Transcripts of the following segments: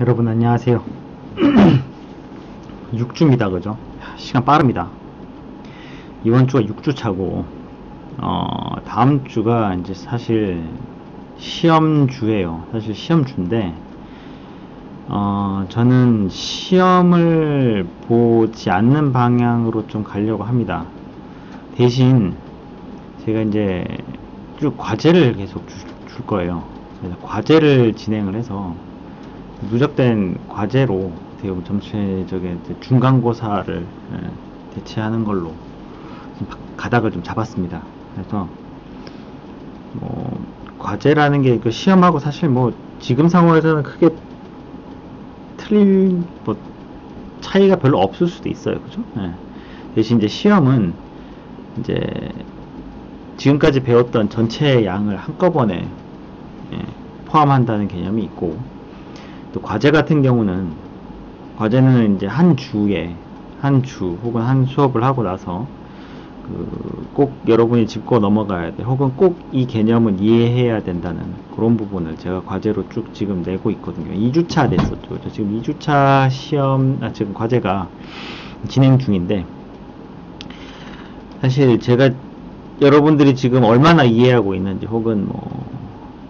여러분 안녕하세요. 6주입니다. 그죠? 시간 빠릅니다. 이번 주가 6주 차고, 다음 주가 이제 사실 시험주예요. 사실 시험주인데, 저는 시험을 보지 않는 방향으로 좀 가려고 합니다. 대신 제가 이제 쭉 과제를 계속 줄 거예요. 그래서 과제를 진행을 해서 누적된 과제로 어떻게 보면 전체적인 중간고사를 대체하는 걸로 가닥을 좀 잡았습니다. 그래서 뭐 과제라는 게 그 시험하고 사실 뭐 지금 상황에서는 크게 틀린 뭐 차이가 별로 없을 수도 있어요. 그죠? 대신 이제 시험은 이제 지금까지 배웠던 전체 양을 한꺼번에 포함한다는 개념이 있고, 또 과제 같은 경우는 과제는 이제 한 주 혹은 한 수업을 하고 나서 꼭 여러분이 짚고 넘어가야 돼, 혹은 꼭 이 개념은 이해해야 된다는 그런 부분을 제가 과제로 쭉 지금 내고 있거든요. 2주차 됐었죠. 지금 2주차 지금 과제가 진행 중인데, 사실 제가 여러분들이 지금 얼마나 이해하고 있는지, 혹은 뭐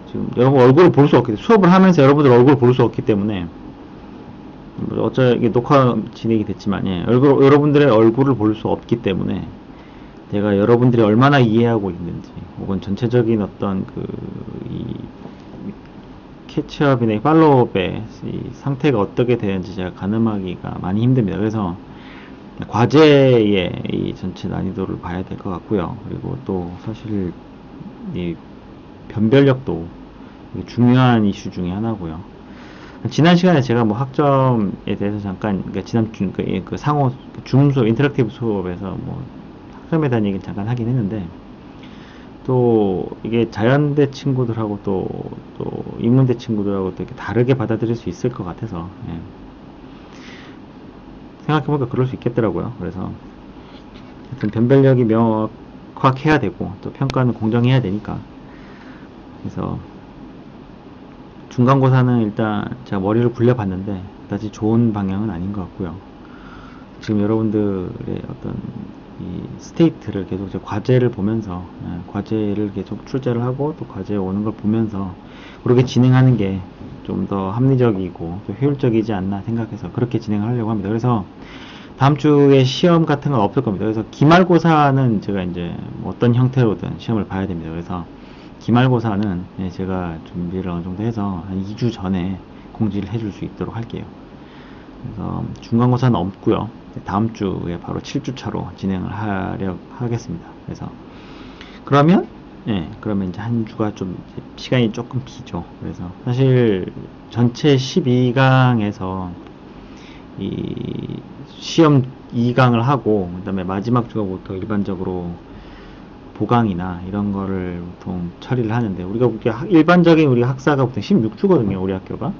지금 여러분 얼굴을 볼 수 없기 때문에, 수업을 하면서 여러분들 얼굴을 볼 수 없기 때문에, 이게 녹화 진행이 됐지만, 여러분들의 얼굴을 볼 수 없기 때문에 제가 여러분들이 얼마나 이해하고 있는지, 혹은 전체적인 어떤 이 캐치업이나 팔로우업의 이 상태가 어떻게 되는지 제가 가늠하기가 많이 힘듭니다. 그래서 과제의 이 전체 난이도를 봐야 될 것 같고요. 그리고 또 사실 이 변별력도 중요한 이슈 중에 하나고요. 지난 시간에 제가 뭐 학점에 대해서 잠깐, 그러니까 지난 그 상호 줌 수업, 인터랙티브 수업에서 뭐 학점에 대한 얘기를 잠깐 하긴 했는데, 또 이게 자연대 친구들하고 또 인문대 친구들하고 또 이렇게 다르게 받아들일 수 있을 것 같아서, 생각해보니까 그럴 수 있겠더라고요. 그래서 하여튼 변별력이 명확해야 되고, 또 평가는 공정해야 되니까. 그래서 중간고사는 일단 제가 머리를 굴려봤는데 그다지 좋은 방향은 아닌 것 같고요. 지금 여러분들의 어떤 이 스테이트를 계속 제 과제를 보면서, 과제를 계속 출제를 하고 또 과제에 오는 걸 보면서 그렇게 진행하는 게 좀 더 합리적이고 좀 효율적이지 않나 생각해서 그렇게 진행을 하려고 합니다. 그래서 다음 주에 시험 같은 건 없을 겁니다. 그래서 기말고사는 제가 이제 뭐 어떤 형태로든 시험을 봐야 됩니다. 그래서 기말고사는 제가 준비를 어느 정도 해서 한 2주 전에 공지를 해줄 수 있도록 할게요. 그래서 중간고사는 없고요. 다음 주에 바로 7주차로 진행을 하겠습니다. 그래서 그러면 이제 한 주가 좀 시간이 조금 기죠. 그래서 사실 전체 12강에서 이 시험 2강을 하고, 그 다음에 마지막 주가 보통 일반적으로 보강이나 이런 거를 보통 처리를 하는데, 우리가 일반적인 우리 학사가 보통 16주거든요. 우리 학교가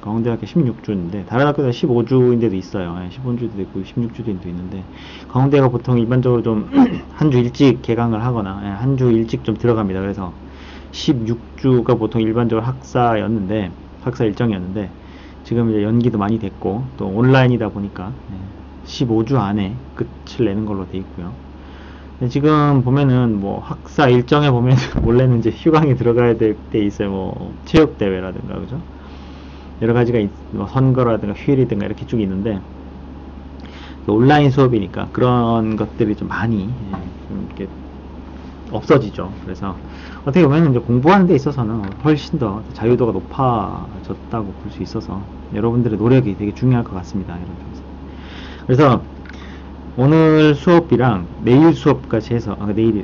강원대학교 16주인데 다른 학교는 15주인데도 있어요. 15주도 있고 16주도 있는데, 강원대가 보통 일반적으로 좀 한 주 일찍 개강을 하거나 한 주 일찍 좀 들어갑니다. 그래서 16주가 보통 일반적으로 학사 일정이었는데, 지금 이제 연기도 많이 됐고 또 온라인이다 보니까 15주 안에 끝을 내는 걸로 돼 있고요. 지금 보면은 뭐 학사 일정에 보면 원래는 이제 휴강에 들어가야 될 때 있어요. 뭐 체육대회라든가, 그죠? 여러 가지가 뭐 선거라든가 휴일이든가 이렇게 쭉 있는데, 온라인 수업이니까 그런 것들이 좀 많이 좀 이렇게 없어지죠. 그래서 어떻게 보면 이제 공부하는 데 있어서는 훨씬 더 자유도가 높아졌다고 볼 수 있어서 여러분들의 노력이 되게 중요할 것 같습니다. 이런 점에서. 그래서 오늘 수업이랑 내일 수업까지 해서,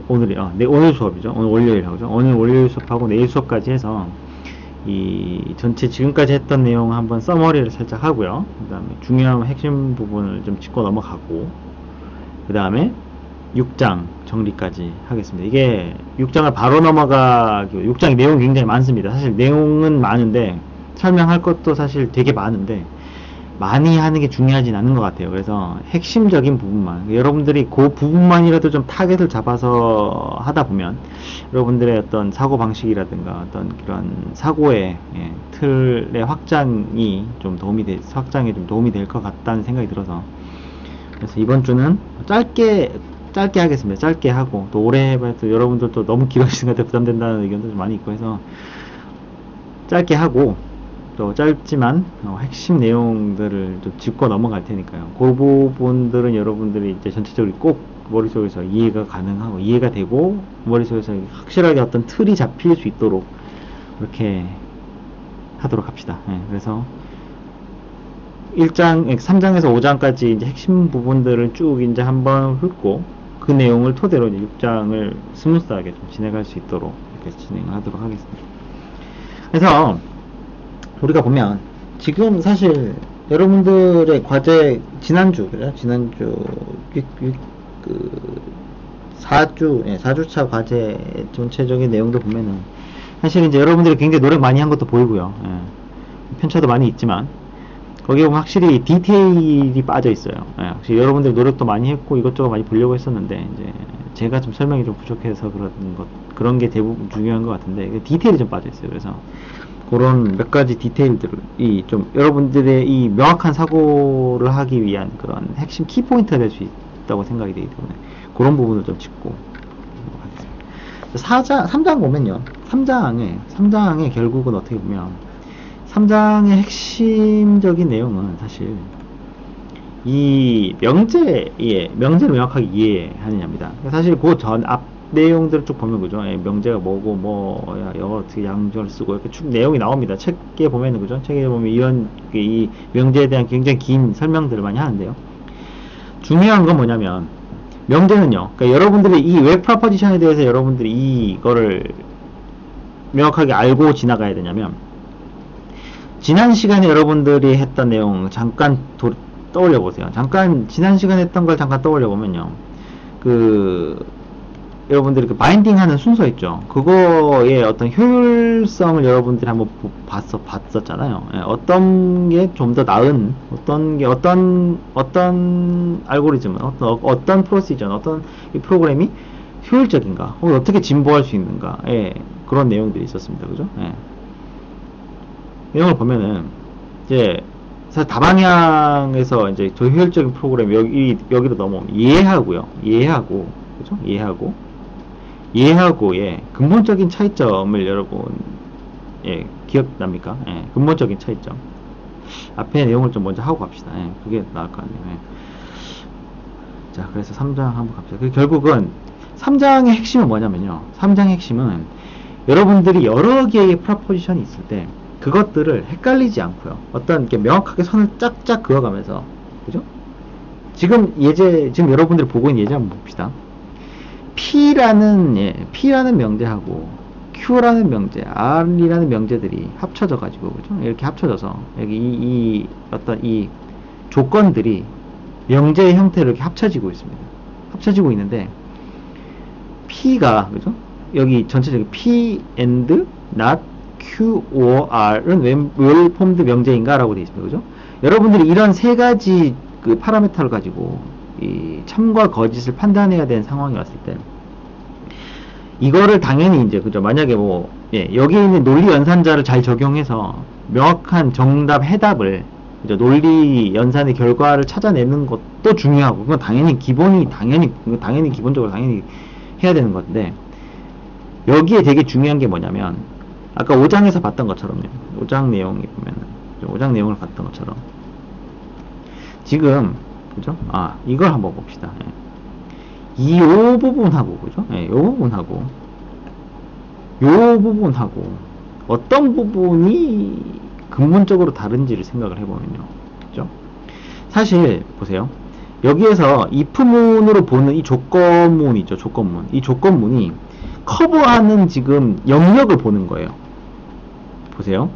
오늘 수업이죠. 오늘 월요일 하죠. 오늘 월요일 수업하고 내일 수업까지 해서 이 전체 지금까지 했던 내용 한번 서머리를 살짝 하고요. 그 다음에 중요한 핵심 부분을 좀 짚고 넘어가고, 그 다음에 6장 정리까지 하겠습니다. 이게 6장을 바로 6장이 내용이 굉장히 많습니다. 사실 내용은 많은데 설명할 것도 사실 되게 많은데, 많이 하는 게 중요하진 않은 것 같아요. 그래서 핵심적인 부분만, 여러분들이 그 부분만이라도 좀 타겟을 잡아서 하다 보면 여러분들의 어떤 사고 방식이라든가 어떤 그런 사고의 틀의 확장에 좀 도움이 될 것 같다는 생각이 들어서, 그래서 이번 주는 짧게 하겠습니다. 짧게 하고, 또 오래 해봐야 또 여러분들도 너무 길어지는 것 같아 부담된다는 의견도 좀 많이 있고 해서 짧게 하고, 또 짧지만 핵심 내용들을 좀 짚고 넘어갈 테니까요. 그 부분들은 여러분들이 이제 전체적으로 꼭 머릿속에서 이해가 가능하고 이해가 되고 머릿속에서 확실하게 어떤 틀이 잡힐 수 있도록 그렇게 하도록 합시다. 그래서 3장에서 5장까지 이제 핵심 부분들을 쭉 이제 한번 훑고 그 내용을 토대로 이제 6장을 스무스하게 좀 진행할 수 있도록 이렇게 진행하도록 하겠습니다. 그래서 우리가 보면 지금 사실 여러분들의 과제 지난주 그죠? 지난주 그 4주차 과제 전체적인 내용도 보면은 사실 이제 여러분들이 굉장히 노력 많이 한 것도 보이고요. 편차도 많이 있지만 거기에 보면 확실히 디테일이 빠져 있어요. 확실히 여러분들이 노력도 많이 했고 이것저것 많이 보려고 했었는데 이제 제가 좀 설명이 좀 부족해서 그런 게 대부분 중요한 것 같은데 디테일이 좀 빠져 있어요. 그래서 그런 몇 가지 디테일들이 좀 여러분들의 이 명확한 사고를 하기 위한 그런 핵심 키포인트가 될 수 있다고 생각이 되기 때문에 그런 부분을 좀 짚고 하겠습니다. 3장 보면요. 3장의 결국은 어떻게 보면 3장의 핵심적인 내용은 사실 이 명제를 명확하게 이해하느냐입니다. 사실 그 전 앞 내용들을 쭉 보면 그죠? 명제가 뭐고 영어 어떻게 양조를 쓰고 이렇게 쭉 내용이 나옵니다. 책에 보면은 그죠? 책에 보면 이 명제에 대한 굉장히 긴 설명들을 많이 하는데요. 중요한 건 뭐냐면 명제는요. 그러니까 여러분들이 이 웹 프로포지션에 대해서 여러분들이 이거를 명확하게 알고 지나가야 되냐면 지난 시간에 여러분들이 했던 내용 잠깐 떠올려 보세요. 지난 시간에 했던 걸 잠깐 떠올려 보면요. 여러분들이 그 바인딩 하는 순서 있죠. 그거의 어떤 효율성을 여러분들이 한번 봤었잖아요. 어떤 게 좀 더 나은, 어떤 알고리즘은, 어떤 프로시저는, 어떤 이 프로그램이 효율적인가, 혹은 어떻게 진보할 수 있는가, 그런 내용들이 있었습니다. 그죠? 내용을 보면은, 이제, 사실 다방향에서 이제 저 효율적인 프로그램 여기로 넘어오면 이해하고 근본적인 차이점을 여러분 기억납니까? 근본적인 차이점 앞에 내용을 좀 먼저 하고 갑시다. 그게 나을 것 같네요. 자, 그래서 3장 한번 갑시다. 결국은 3장의 핵심은 뭐냐면요. 3장의 핵심은 여러분들이 여러 개의 프로포지션이 있을 때 그것들을 헷갈리지 않고요. 이렇게 명확하게 선을 쫙쫙 그어가면서, 그죠? 지금 여러분들이 보고 있는 예제 한번 봅시다. P라는 명제하고 Q라는 명제, R이라는 명제들이 합쳐져 가지고, 그죠? 이렇게 합쳐져서 여기 이 조건들이 명제의 형태로 이렇게 합쳐지고 있습니다. 합쳐지고 있는데 P가, 그죠? 여기 전체적인 P and not Q or R은 왜 폼드 명제인가? 라고 되어 있습니다. 그죠? 여러분들이 이런 세 가지 그 파라미터를 가지고 이 참과 거짓을 판단해야 되는 상황이 왔을 때 이거를 당연히 이제 그죠? 만약에 여기 있는 논리 연산자를 잘 적용해서 명확한 정답 해답을 그죠? 논리 연산의 결과를 찾아내는 것도 중요하고 그건 당연히 기본적으로 해야 되는 건데 여기에 되게 중요한 게 뭐냐면 아까 5장에서 봤던 것처럼요. 5장 내용이 보면은 5장 내용을 봤던 것처럼 지금 그죠? 이걸 한번 봅시다. 요 부분하고 그죠? 요 부분하고 어떤 부분이 근본적으로 다른지를 생각을 해보면요. 그죠? 사실 보세요. 여기에서 if문으로 보는 이 조건문 있죠. 조건문. 이 조건문이 커버하는 지금 영역을 보는 거예요. 보세요.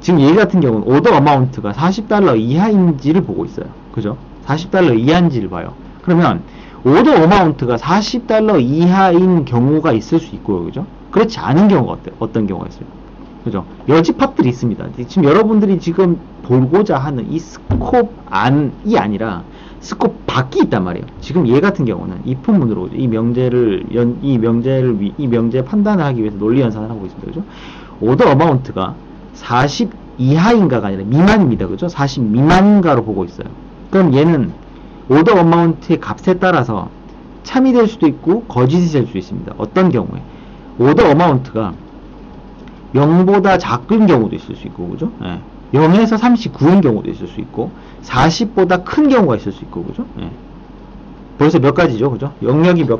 지금 얘 같은 경우는 오더 어마운트가 $40 이하인지를 보고 있어요. 그죠? $40 이하인지를 봐요. 그러면 오더 어마운트가 $40 이하인 경우가 있을 수 있고요. 그죠? 그렇지 않은 경우가 어떤 경우가 있어요? 그죠? 여지팝들이 있습니다. 지금 여러분들이 지금 보고자 하는 이 스콥 안이 아니라 스콥 밖이 있단 말이에요. 지금 얘 같은 경우는 if문으로 이 명제를 판단을 하기 위해서 논리 연산을 하고 있습니다. 그죠? 오더 어마운트가 40 이하인가가 아니라 미만입니다. 그죠? 40 미만인가로 보고 있어요. 그럼 얘는 오더 어마운트의 값에 따라서 참이 될 수도 있고 거짓이 될 수도 있습니다. 어떤 경우에 오더 어마운트가 0보다 작은 경우도 있을 수 있고, 그죠? 예. 0에서 39인 경우도 있을 수 있고 40보다 큰 경우가 있을 수 있고, 그죠? 예. 벌써 몇 가지죠, 그죠? 영역이 몇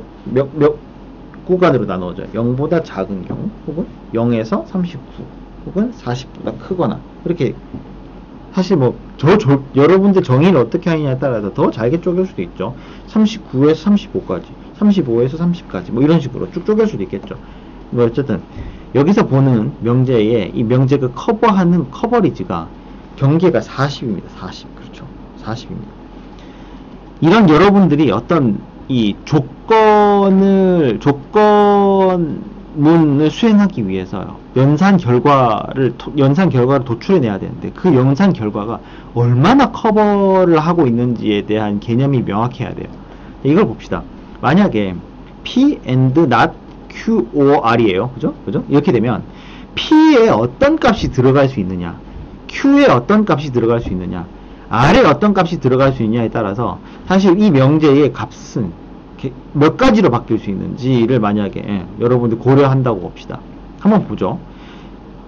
구간으로 나누어져요. 0보다 작은 경우, 혹은 0에서 39, 혹은 40보다 크거나, 이렇게. 사실 뭐 여러분들 정의를 어떻게 하느냐에 따라서 더 잘게 쪼갤 수도 있죠. 39에서 35까지, 35에서 30까지, 뭐 이런 식으로 쭉 쪼갤 수도 있겠죠. 뭐 어쨌든 여기서 보는 명제에 이 명제가 커버하는 커버리지가 경계가 40입니다. 40. 그렇죠. 40입니다. 이런 여러분들이 어떤 이 조건문을 수행하기 위해서 연산 결과를 도출해내야 되는데, 그 연산 결과가 얼마나 커버를 하고 있는지에 대한 개념이 명확해야 돼요. 이걸 봅시다. 만약에 P and not Q or R이에요. 그죠? 이렇게 되면 P에 어떤 값이 들어갈 수 있느냐, Q에 어떤 값이 들어갈 수 있느냐, R에 어떤 값이 들어갈 수 있느냐에 따라서 사실 이 명제의 값은 몇 가지로 바뀔 수 있는지를 만약에 여러분들 고려한다고 봅시다. 한번 보죠.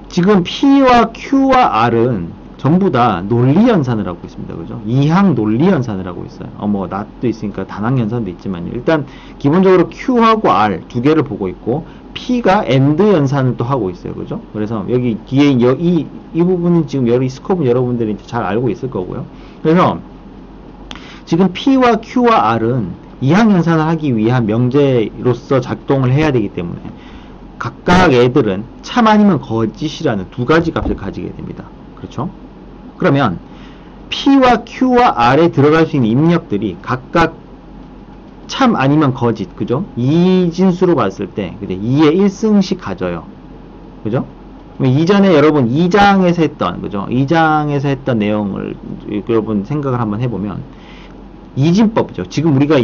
지금 P와 Q와 R은 전부 다 논리 연산을 하고 있습니다. 그죠? 이항 논리 연산을 하고 있어요. 뭐 not도 있으니까 단항 연산도 있지만, 일단 기본적으로 Q하고 R 두 개를 보고 있고, P가 AND 연산을 또 하고 있어요. 그죠? 그래서 여기 뒤에 이 부분은 지금 이 스코프는 여러분들이 이제 잘 알고 있을 거고요. 그래서 지금 P와 Q와 R은 이항 연산을 하기 위한 명제로서 작동을 해야 되기 때문에 각각 애들은 참 아니면 거짓이라는 두 가지 값을 가지게 됩니다. 그렇죠? 그러면 P와 Q와 R에 들어갈 수 있는 입력들이 각각 참 아니면 거짓, 그죠? 이진수로 봤을 때 2의 1승씩 가져요. 그죠? 이전에 여러분 2장에서 했던, 그죠? 2장에서 했던 내용을 여러분 생각을 한번 해보면 이진법이죠. 지금 우리가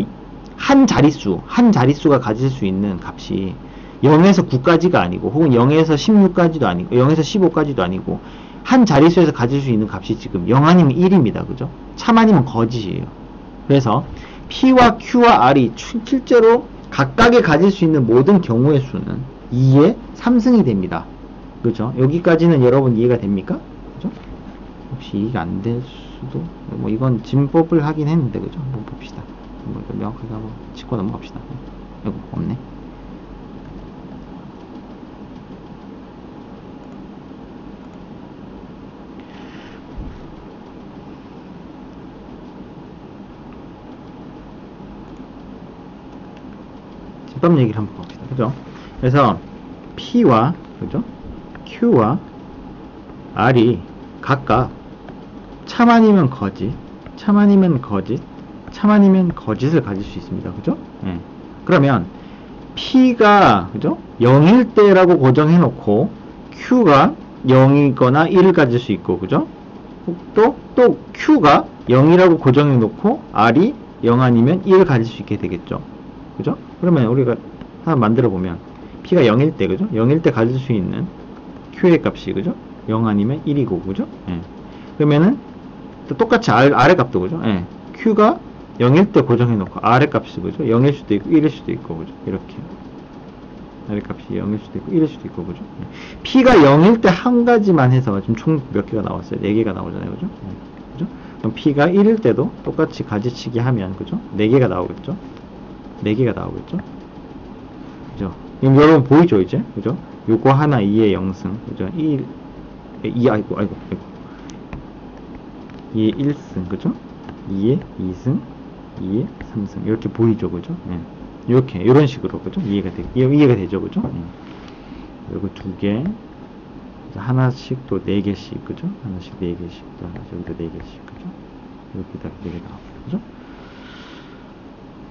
한 자릿수가 가질 수 있는 값이 0에서 9까지가 아니고, 혹은 0에서 16까지도 아니고, 0에서 15까지도 아니고, 한 자릿수에서 가질 수 있는 값이 지금 0 아니면 1입니다. 그죠? 참 아니면 거짓이에요. 그래서 P와 Q와 R이 실제로 각각에 가질 수 있는 모든 경우의 수는 2의 3승이 됩니다. 그죠? 여기까지는 여러분 이해가 됩니까? 그죠? 혹시 이해가 안 될 수도, 뭐 이건 진법을 하긴 했는데, 그죠? 한번 봅시다. 명확하게 한번 짚고 넘어갑시다. 이거 없네. 집합 얘기를 한번 봅시다. 그죠? 그래서 P와, 그죠? Q와 R이 각각 참 아니면 거짓, 참 아니면 거짓, 참 아니면 거짓을 가질 수 있습니다. 그죠? 예. 그러면 P가, 그죠? 0일 때라고 고정해 놓고 Q가 0이거나 1을 가질 수 있고, 그죠? 또 Q가 0이라고 고정해 놓고 R이 0 아니면 1을 가질 수 있게 되겠죠. 그죠? 그러면 우리가 하나 만들어 보면 P가 0일 때, 그죠? 0일 때 가질 수 있는 Q의 값이, 그죠? 0 아니면 1이고, 그죠? 예. 그러면은 또 똑같이 R의 값도, 그죠? 예. Q가 0일 때 고정해 놓고 R의 값이, 그죠? 0일 수도 있고 1일 수도 있고, 그죠? 이렇게 R의 값이 0일 수도 있고 1일 수도 있고, 그죠? P가 0일 때 한 가지만 해서 지금 총 몇 개가 나왔어요? 4개가 나오잖아요, 그죠? 그죠? 그럼 P가 1일 때도 똑같이 가지치기 하면, 그죠? 4개가 나오겠죠? 4개가 나오겠죠? 그죠? 지금 여러분 보이죠, 이제? 그죠? 요거 하나 2의 0승, 그죠? 2의 1승, 그죠? 2의 2승, 2의 3승. 이렇게 보이죠, 그죠? 예. 이렇게, 이런 식으로, 그죠? 이해가 되죠, 그죠? 예. 그리고 2개, 하나씩 또 4개씩, 그죠? 하나씩 4개씩, 또 하나씩, 여기도 4개씩, 그죠? 여기다 4개 나옵니다, 그죠?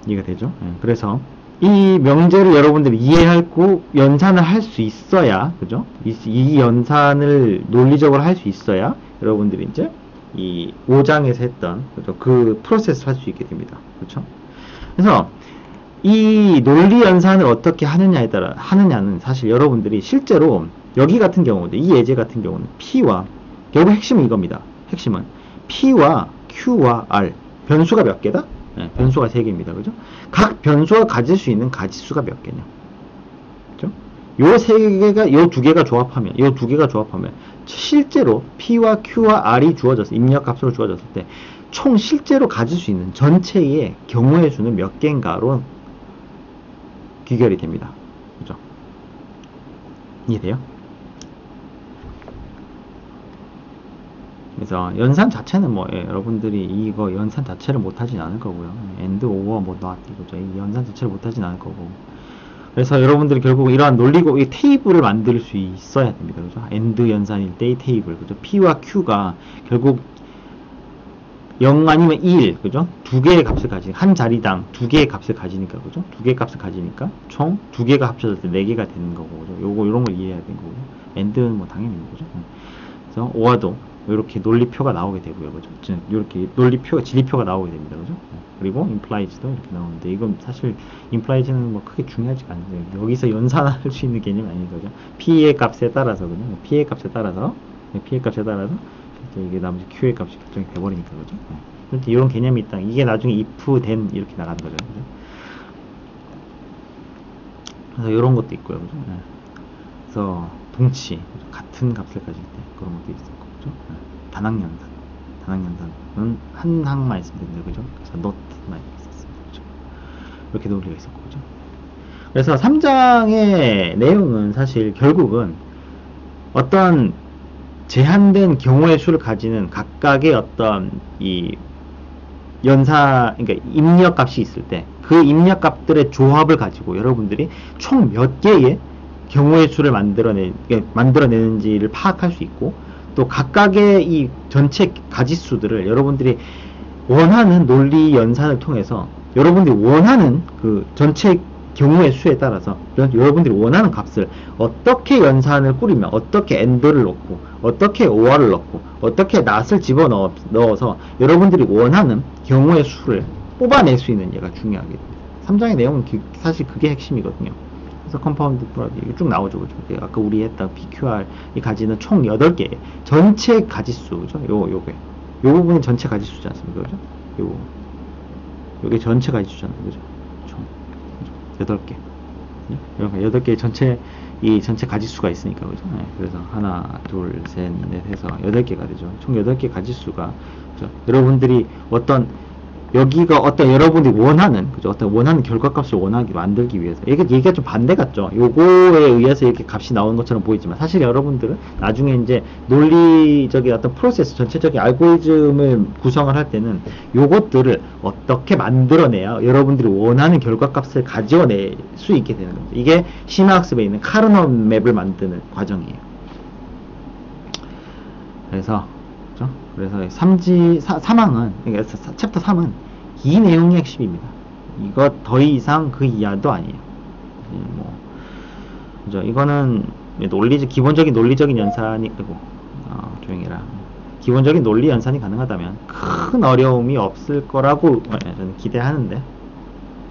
이해가 되죠? 예. 그래서, 이 명제를 여러분들이 이해하고 연산을 할 수 있어야, 그죠? 이 연산을 논리적으로 할 수 있어야, 여러분들이 이제, 이 5장에서 했던 그죠? 그 프로세스 할 수 있게 됩니다. 그렇죠? 그래서 이 논리 연산을 어떻게 하느냐에 따라 하느냐는 사실 여러분들이 실제로 여기 같은 경우는 이 예제 같은 경우는 P와 결국 핵심은 이겁니다. 핵심은 P와 Q와 R 변수가 몇 개다? 네, 변수가 3개입니다. 그죠? 각 변수가 가질 수 있는 가지수가 몇 개냐? 그죠? 요 세 개가 요 두 개가 조합하면 실제로 P와 Q와 R이 주어져서 입력값으로 주어졌을 때 총 실제로 가질 수 있는 전체의 경우의 수는 몇 개인가로 귀결이 됩니다. 그죠? 이해돼요? 그래서 연산 자체는 뭐 여러분들이 이거 연산 자체를 못하진 않을 거고요. AND, OR, 뭐 NOT 이거죠. 이 연산 자체를 못하진 않을 거고. 그래서 여러분들이 결국 이러한 논리고 이 테이블을 만들 수 있어야 됩니다. 그죠? AND 연산일 때의 테이블. 그죠? P와 Q가 결국 0 아니면 1, 그죠? 두 개의 값을 가지니까, 한 자리당 두 개의 값을 가지니까, 그죠? 두 개의 값을 가지니까, 총 두 개가 합쳐졌을 때 네 개가 되는 거고, 그죠? 요거, 요런 걸 이해해야 되는 거고. AND는 뭐 당연히 거죠. 그래서 OR도 이렇게 논리표가 나오게 되고요, 그죠? 이렇게 논리표, 진리표가 나오게 됩니다, 그죠? 그리고 implies도 이렇게 나오는데, 이건 사실 implies는 뭐 크게 중요하지 않아요. 여기서 연산할 수 있는 개념이 아닌 거죠. P의 값에 따라서, 그죠? P의 값에 따라서, 이게 나머지 Q의 값이 결정이 돼버리니까, 그죠? 네. 이런 개념이 있다. 이게 나중에 if, then 이렇게 나가는 거죠, 그죠? 그래서 이런 것도 있고요, 그죠? 네. 그래서 동치, 같은 값을 가질 때 그런 것도 있었고, 그죠? 네. 단항연산은 한 항만 있으면 된다, 그죠? 그래서 not만 있었습니다, 그죠? 이렇게 논리가 있었고, 그죠? 그래서 3장의 내용은 사실 결국은 어떤 제한된 경우의 수를 가지는 각각의 어떤 이 그러니까 입력값이 있을 때 그 입력값들의 조합을 가지고 여러분들이 총 몇 개의 경우의 수를 만들어내는지를 파악할 수 있고, 또 각각의 이 전체 가지수들을 여러분들이 원하는 논리 연산을 통해서 여러분들이 원하는 그 전체 경우의 수에 따라서 여러분들이 원하는 값을 어떻게 연산을 꾸리면 어떻게 AND를 넣고 어떻게 OR을 넣고 어떻게 NOT을 집어넣어서 여러분들이 원하는 경우의 수를 뽑아낼 수 있는 얘가 중요하게 됩니다. 3장의 내용은 사실 그게 핵심이거든요. 그래서 컴파운드 프로덕트 쭉 나오죠. 그죠? 아까 우리 했던 PQR이 가지는 총 8개의 전체 가지수죠. 요게 요 부분이 전체 가지수지 않습니까? 그죠? 요게 전체 가지수잖아요. 그죠? 총 8개. 이렇게 8개의 전체 가지수가 있으니까, 그죠? 네, 그래서 하나, 둘, 셋, 넷 해서 8개가 되죠. 총 8개 가지수가, 그죠? 여러분들이 여러분들이 원하는, 그죠? 어떤 원하는 결과값을 만들기 위해서. 얘기가 좀 반대 같죠? 요거에 의해서 이렇게 값이 나오는 것처럼 보이지만, 사실 여러분들은 나중에 이제 논리적인 어떤 프로세스, 전체적인 알고리즘을 구성을 할 때는 요것들을 어떻게 만들어내야 여러분들이 원하는 결과값을 가져낼 수 있게 되는 겁니다. 이게 심화학습에 있는 카르노 맵을 만드는 과정이에요. 그래서 3항은, 그러니까 챕터 3은 이 내용이 핵심입니다. 이거 더 이상 그 이하도 아니에요. 그죠? 이거는 기본적인 논리적인 연산이, 조용히 해라. 기본적인 논리 연산이 가능하다면 큰 어려움이 없을 거라고 저는 기대하는데,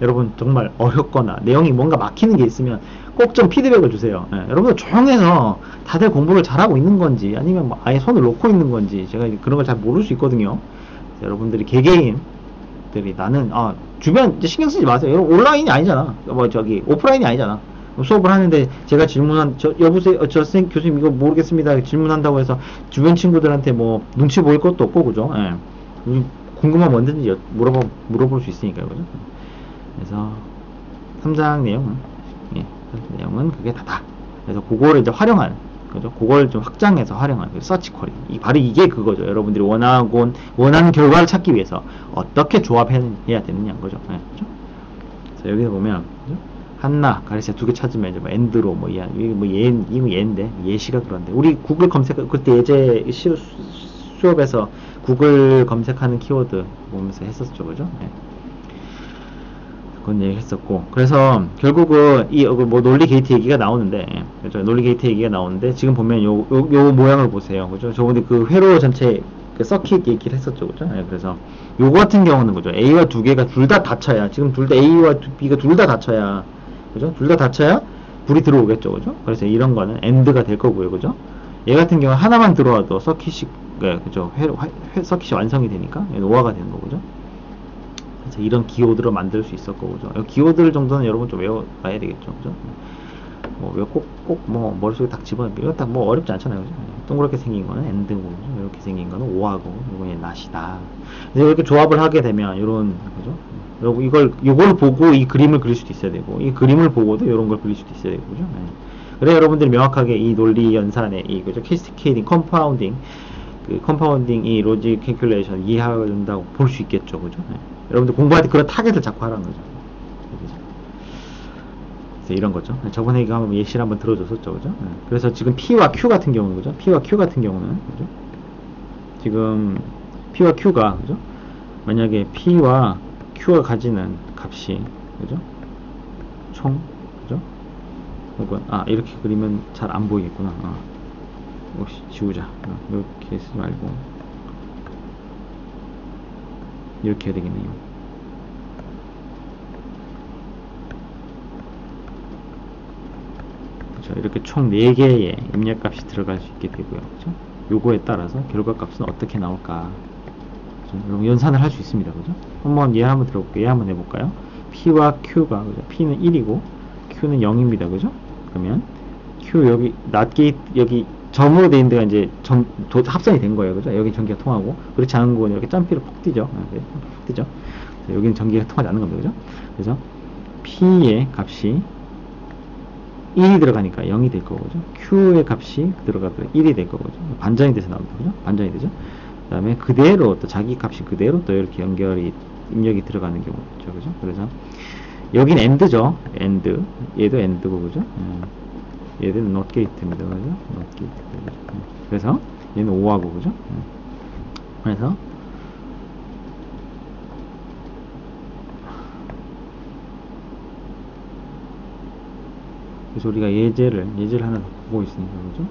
여러분 정말 어렵거나 내용이 뭔가 막히는 게 있으면 꼭 좀 피드백을 주세요. 여러분들 조용해서 다들 공부를 잘하고 있는 건지 아니면 뭐 아예 손을 놓고 있는 건지 제가 그런 걸 잘 모를 수 있거든요. 여러분들이 개개인들이 나는 주변 이제 신경 쓰지 마세요. 여러분 온라인이 아니잖아. 오프라인이 아니잖아. 수업을 하는데 제가 여보세요, 교수님 이거 모르겠습니다 질문한다고 해서 주변 친구들한테 뭐 눈치 보일 것도 없고, 그죠? 궁금하면 언제든지 물어볼 수 있으니까요, 그죠? 그래서 3장 내용은 그게 다다. 그래서 그거를 이제 활용한, 그죠? 그걸 좀 확장해서 활용한 서치 쿼리. 바로 이게 그거죠. 여러분들이 원하는 결과를 찾기 위해서 어떻게 조합해야 되느냐, 그죠? 그죠? 그래서 여기서 보면, 그죠? 한나, 가르치아 2개 찾으면 이제 뭐 엔드로 이거 얘인데 예시가 그런데 우리 구글 검색 그때 예제 수업에서 구글 검색하는 키워드 보면서 했었죠, 그죠? 그건 얘기했었고, 그래서 결국은 뭐 논리 게이트 얘기가 나오는데, 그죠? 논리 게이트 얘기가 나오는데 지금 보면 요 모양을 보세요, 그죠? 저번에 그 회로 전체 그 서킷 얘기를 했었죠, 그죠? 네, 그래서 요거 같은 경우는 그죠? A와 두 개가 둘 다 닫혀야, 지금 둘 다 A와 B가 둘 다 닫혀야, 그죠? 둘 다 닫혀야 불이 들어오겠죠, 그죠? 그래서 이런 거는 AND가 될 거고요, 그죠? 얘 같은 경우 하나만 들어와도 서킷이, 네, 그죠? 서킷이 완성이 되니까 노화가 되는 거죠. 그래서 이런 기호들을 만들 수 있었고, 그죠? 기호들 정도는 여러분 좀 외워놔야 되겠죠, 그죠? 꼭 머릿속에 딱 집어넣으면 이거 딱 뭐 어렵지 않잖아요, 그죠? 동그랗게 생긴 거는 AND고, 이렇게 생긴 거는 OR고, 이거는 NOT이다. 그래서 이렇게 조합을 하게 되면 이런, 그죠? 여러분 이걸 보고 이 그림을 그릴 수도 있어야 되고, 이 그림을 보고도 이런 걸 그릴 수도 있어야 되고, 그죠? 네. 그래 여러분들이 명확하게 이 논리 연산의 이 그죠? 캐스케이딩, 컴파운딩 이 로직 캘큘레이션 이해하게 된다고 볼 수 있겠죠, 그죠? 네. 여러분들 공부할 때 그런 타겟을 잡고 하라는 거죠. 이런 거죠. 저번에 이거 한번 예시를 한번 들어줬었죠, 그죠? 네. 그래서 지금 P와 Q 같은 경우는, 그죠? P와 Q 같은 경우는, 그죠? 지금 P와 Q가, 그죠? 만약에 P와 Q가 가지는 값이, 그죠? 총, 그죠? 혹은, 이렇게 그리면 잘 안 보이겠구나. 혹시 지우자. 이렇게 쓰지 말고. 이렇게 해야 되겠네요. 이렇게 총 4개의 입력값이 들어갈 수 있게 되고요. 그죠? 요거에 따라서 결과값은 어떻게 나올까? 그죠? 연산을 할 수 있습니다. 그죠? 한번 얘 한번 들어볼게요. 얘 한번 해볼까요? P와 Q가, 그죠? P는 1이고, Q는 0입니다. 그죠? 그러면, Q 여기, 낫게이트, 여기 점으로 돼 있는 데가 이제 합성이 된 거예요. 그죠? 여기 전기가 통하고, 그렇지 않은 거는 이렇게 점피로 푹 뛰죠. 푹 뛰죠. 여기는 전기가 통하지 않는 겁니다. 그죠? 그래서, P의 값이 1이 들어가니까 0이 될 거고죠. Q의 값이 들어가도 1이 될 거고죠. 반전이 돼서 나옵니다. 그죠? 반전이 되죠. 그 다음에 그대로 또 자기 값이 그대로 또 이렇게 입력이 들어가는 경우죠. 그죠? 그래서 여긴 AND죠. AND. 얘도 AND고, 그죠? 얘는 NOT 게이트입니다. 그죠? NOT 게이트. 그래서 얘는 OR고, 그죠? 그래서 우리가 예제를 하나 보고 있으니까, 그죠?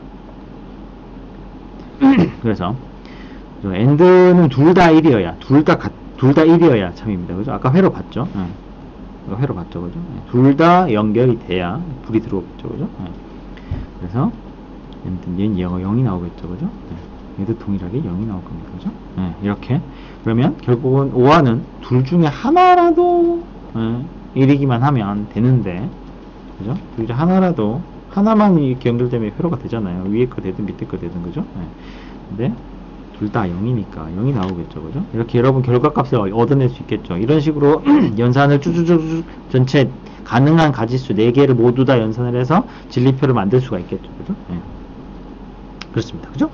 그래서 AND는 둘 다 1이어야, 둘 다 1이어야 참입니다. 그죠? 아까 회로 봤죠? 회로 봤죠, 그죠? 둘 다 연결이 돼야 불이 들어오겠죠, 그죠? 그래서 얘는 0이 나오겠죠, 그죠? 얘도 동일하게 0이 나올 겁니다, 그죠? 이렇게. 그러면 결국은 OR는 둘 중에 하나라도 1이기만 하면 되는데, 그죠? 둘 중에 하나만 이렇게 연결되면 회로가 되잖아요. 위에 거 되든 밑에 거 되든, 그죠? 근데 둘 다 0이니까 0이 나오겠죠, 그죠? 이렇게 여러분 결과값을 얻어낼 수 있겠죠. 이런 식으로 연산을 쭈쭈쭈 전체 가능한 가지수 4개를 모두 다 연산을 해서 진리표를 만들 수가 있겠죠, 그죠? 그렇습니다, 그죠?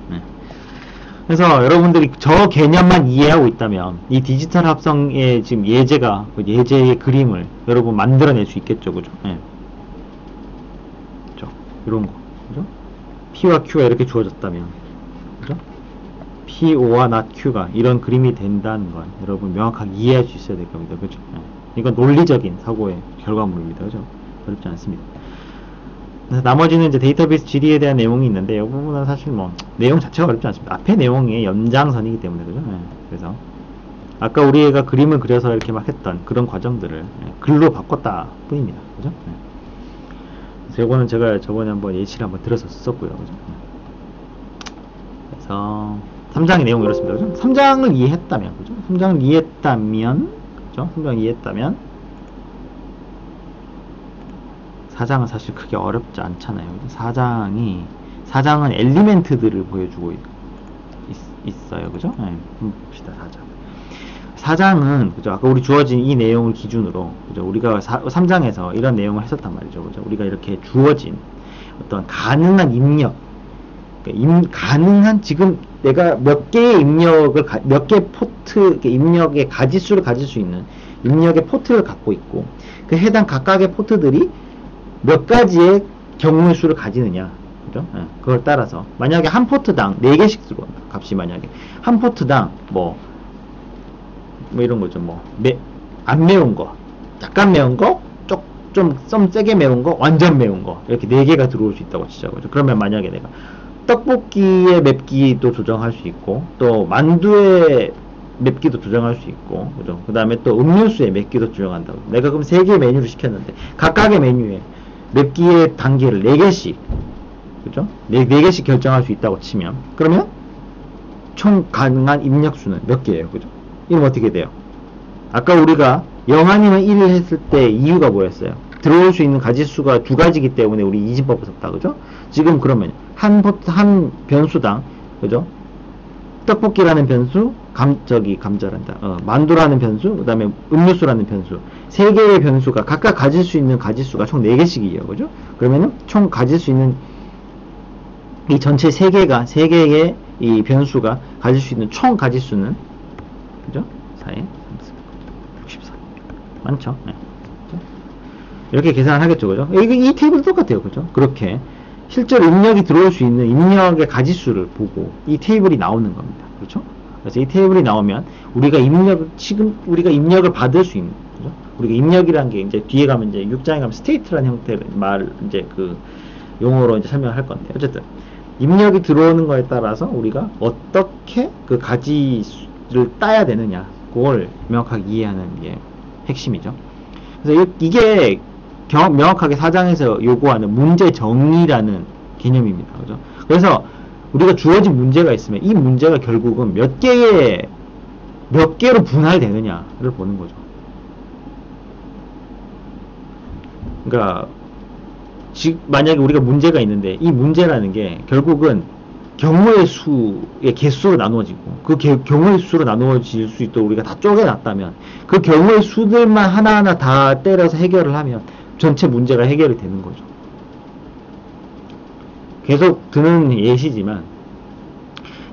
그래서 여러분들이 저 개념만 이해하고 있다면 이 디지털 합성의 지금 예제의 그림을 여러분 만들어낼 수 있겠죠, 그죠? 이런 거, 그죠? P와 Q가 이렇게 주어졌다면, 그죠? P, O와 not Q가 이런 그림이 된다는 건 여러분 명확하게 이해할 수 있어야 될 겁니다, 그죠? 이건 논리적인 사고의 결과물입니다, 그죠? 어렵지 않습니다. 그래서 나머지는 이제 데이터베이스 GD에 대한 내용이 있는데, 이 부분은 사실 내용 자체가 어렵지 않습니다. 앞에 내용의 연장선이기 때문에, 그죠? 그래서 아까 우리가 그림을 그려서 이렇게 막 했던 그런 과정들을 글로 바꿨다 뿐입니다, 그죠? 이거는 제가 저번에 한번 예시를 한번 들었었고요. 그죠? 그래서 3장의 내용이 이렇습니다. 그죠? 3장을 이해했다면, 그죠? 3장을 이해했다면, 그죠? 3장을 이해했다면 4장은 사실 그렇게 어렵지 않잖아요. 그죠? 4장은 엘리멘트들을 보여주고 있어요. 그죠? 봅시다. 4장은 그죠? 아까 우리 주어진 이 내용을 기준으로, 그죠? 우리가 3장에서 이런 내용을 했었단 말이죠. 그죠? 우리가 이렇게 주어진 어떤 가능한 입력, 가능한 지금 내가 몇 개의 입력을 몇 개의 포트 입력의 가지수를 가질 수 있는 입력의 포트를 갖고 있고, 그 해당 각각의 포트들이 몇 가지의 경우의 수를 가지느냐, 그죠? 그걸 따라서 만약에 한 포트당 4개씩 들어온다. 값이 만약에 한 포트당 뭐 이런 거죠. 안 매운 거, 약간 매운 거, 좀 세게 매운 거, 완전 매운 거, 이렇게 4개가 들어올 수 있다고 치자고. 그러면 만약에 내가 떡볶이의 맵기도 조정할 수 있고, 또 만두의 맵기도 조정할 수 있고, 그죠? 그 다음에 또 음료수의 맵기도 조정한다고. 내가 그럼 3개의 메뉴를 시켰는데, 각각의 메뉴에 맵기의 단계를 4개씩, 그죠? 4개씩 결정할 수 있다고 치면, 그러면 총 가능한 입력수는 몇 개예요? 그죠? 이러면 어떻게 돼요? 아까 우리가 0 아니면 1을 했을 때 이유가 뭐였어요? 들어올 수 있는 가지수가 2가지이기 때문에 우리 이진법을 썼다. 그죠? 지금 그러면 한 변수당, 그죠? 떡볶이라는 변수, 만두라는 변수, 그 다음에 음료수라는 변수. 3개의 변수가 각각 가질 수 있는 가지수가 총 4개씩이에요. 그죠? 그러면은 총 가질 수 있는 이 전체 3개의 이 변수가 가질 수 있는 총 가지수는, 그죠? 4에 64. 많죠? 네. 이렇게 계산을 하겠죠. 그죠? 이 테이블 똑같아요. 그죠? 그렇게 실제로 입력이 들어올 수 있는 입력의 가지수를 보고 이 테이블이 나오는 겁니다. 그렇죠? 그래서 이 테이블이 나오면 우리가 입력을 받을 수 있는, 그죠? 우리가 입력이라는 게 이제 뒤에 가면 이제 6장에 가면 스테이트라는 형태의 이제 그 용어로 이제 설명을 할 건데, 어쨌든 입력이 들어오는 거에 따라서 우리가 어떻게 그 가지를 따야 되느냐, 그걸 명확하게 이해하는 게 핵심이죠. 그래서 이게 명확하게 사장에서 요구하는 문제 정의라는 개념입니다. 그죠? 그래서 우리가 주어진 문제가 있으면 이 문제가 결국은 몇 개로 분할되느냐를 보는 거죠. 그러니까 만약에 우리가 문제가 있는데 이 문제라는 게 결국은 경우의 수의 개수로 나누어지고, 그 경우의 수로 나누어질 수 있도록 우리가 다 쪼개놨다면 그 경우의 수들만 하나하나 다 때려서 해결을 하면 전체 문제가 해결이 되는 거죠. 계속 드는 예시지만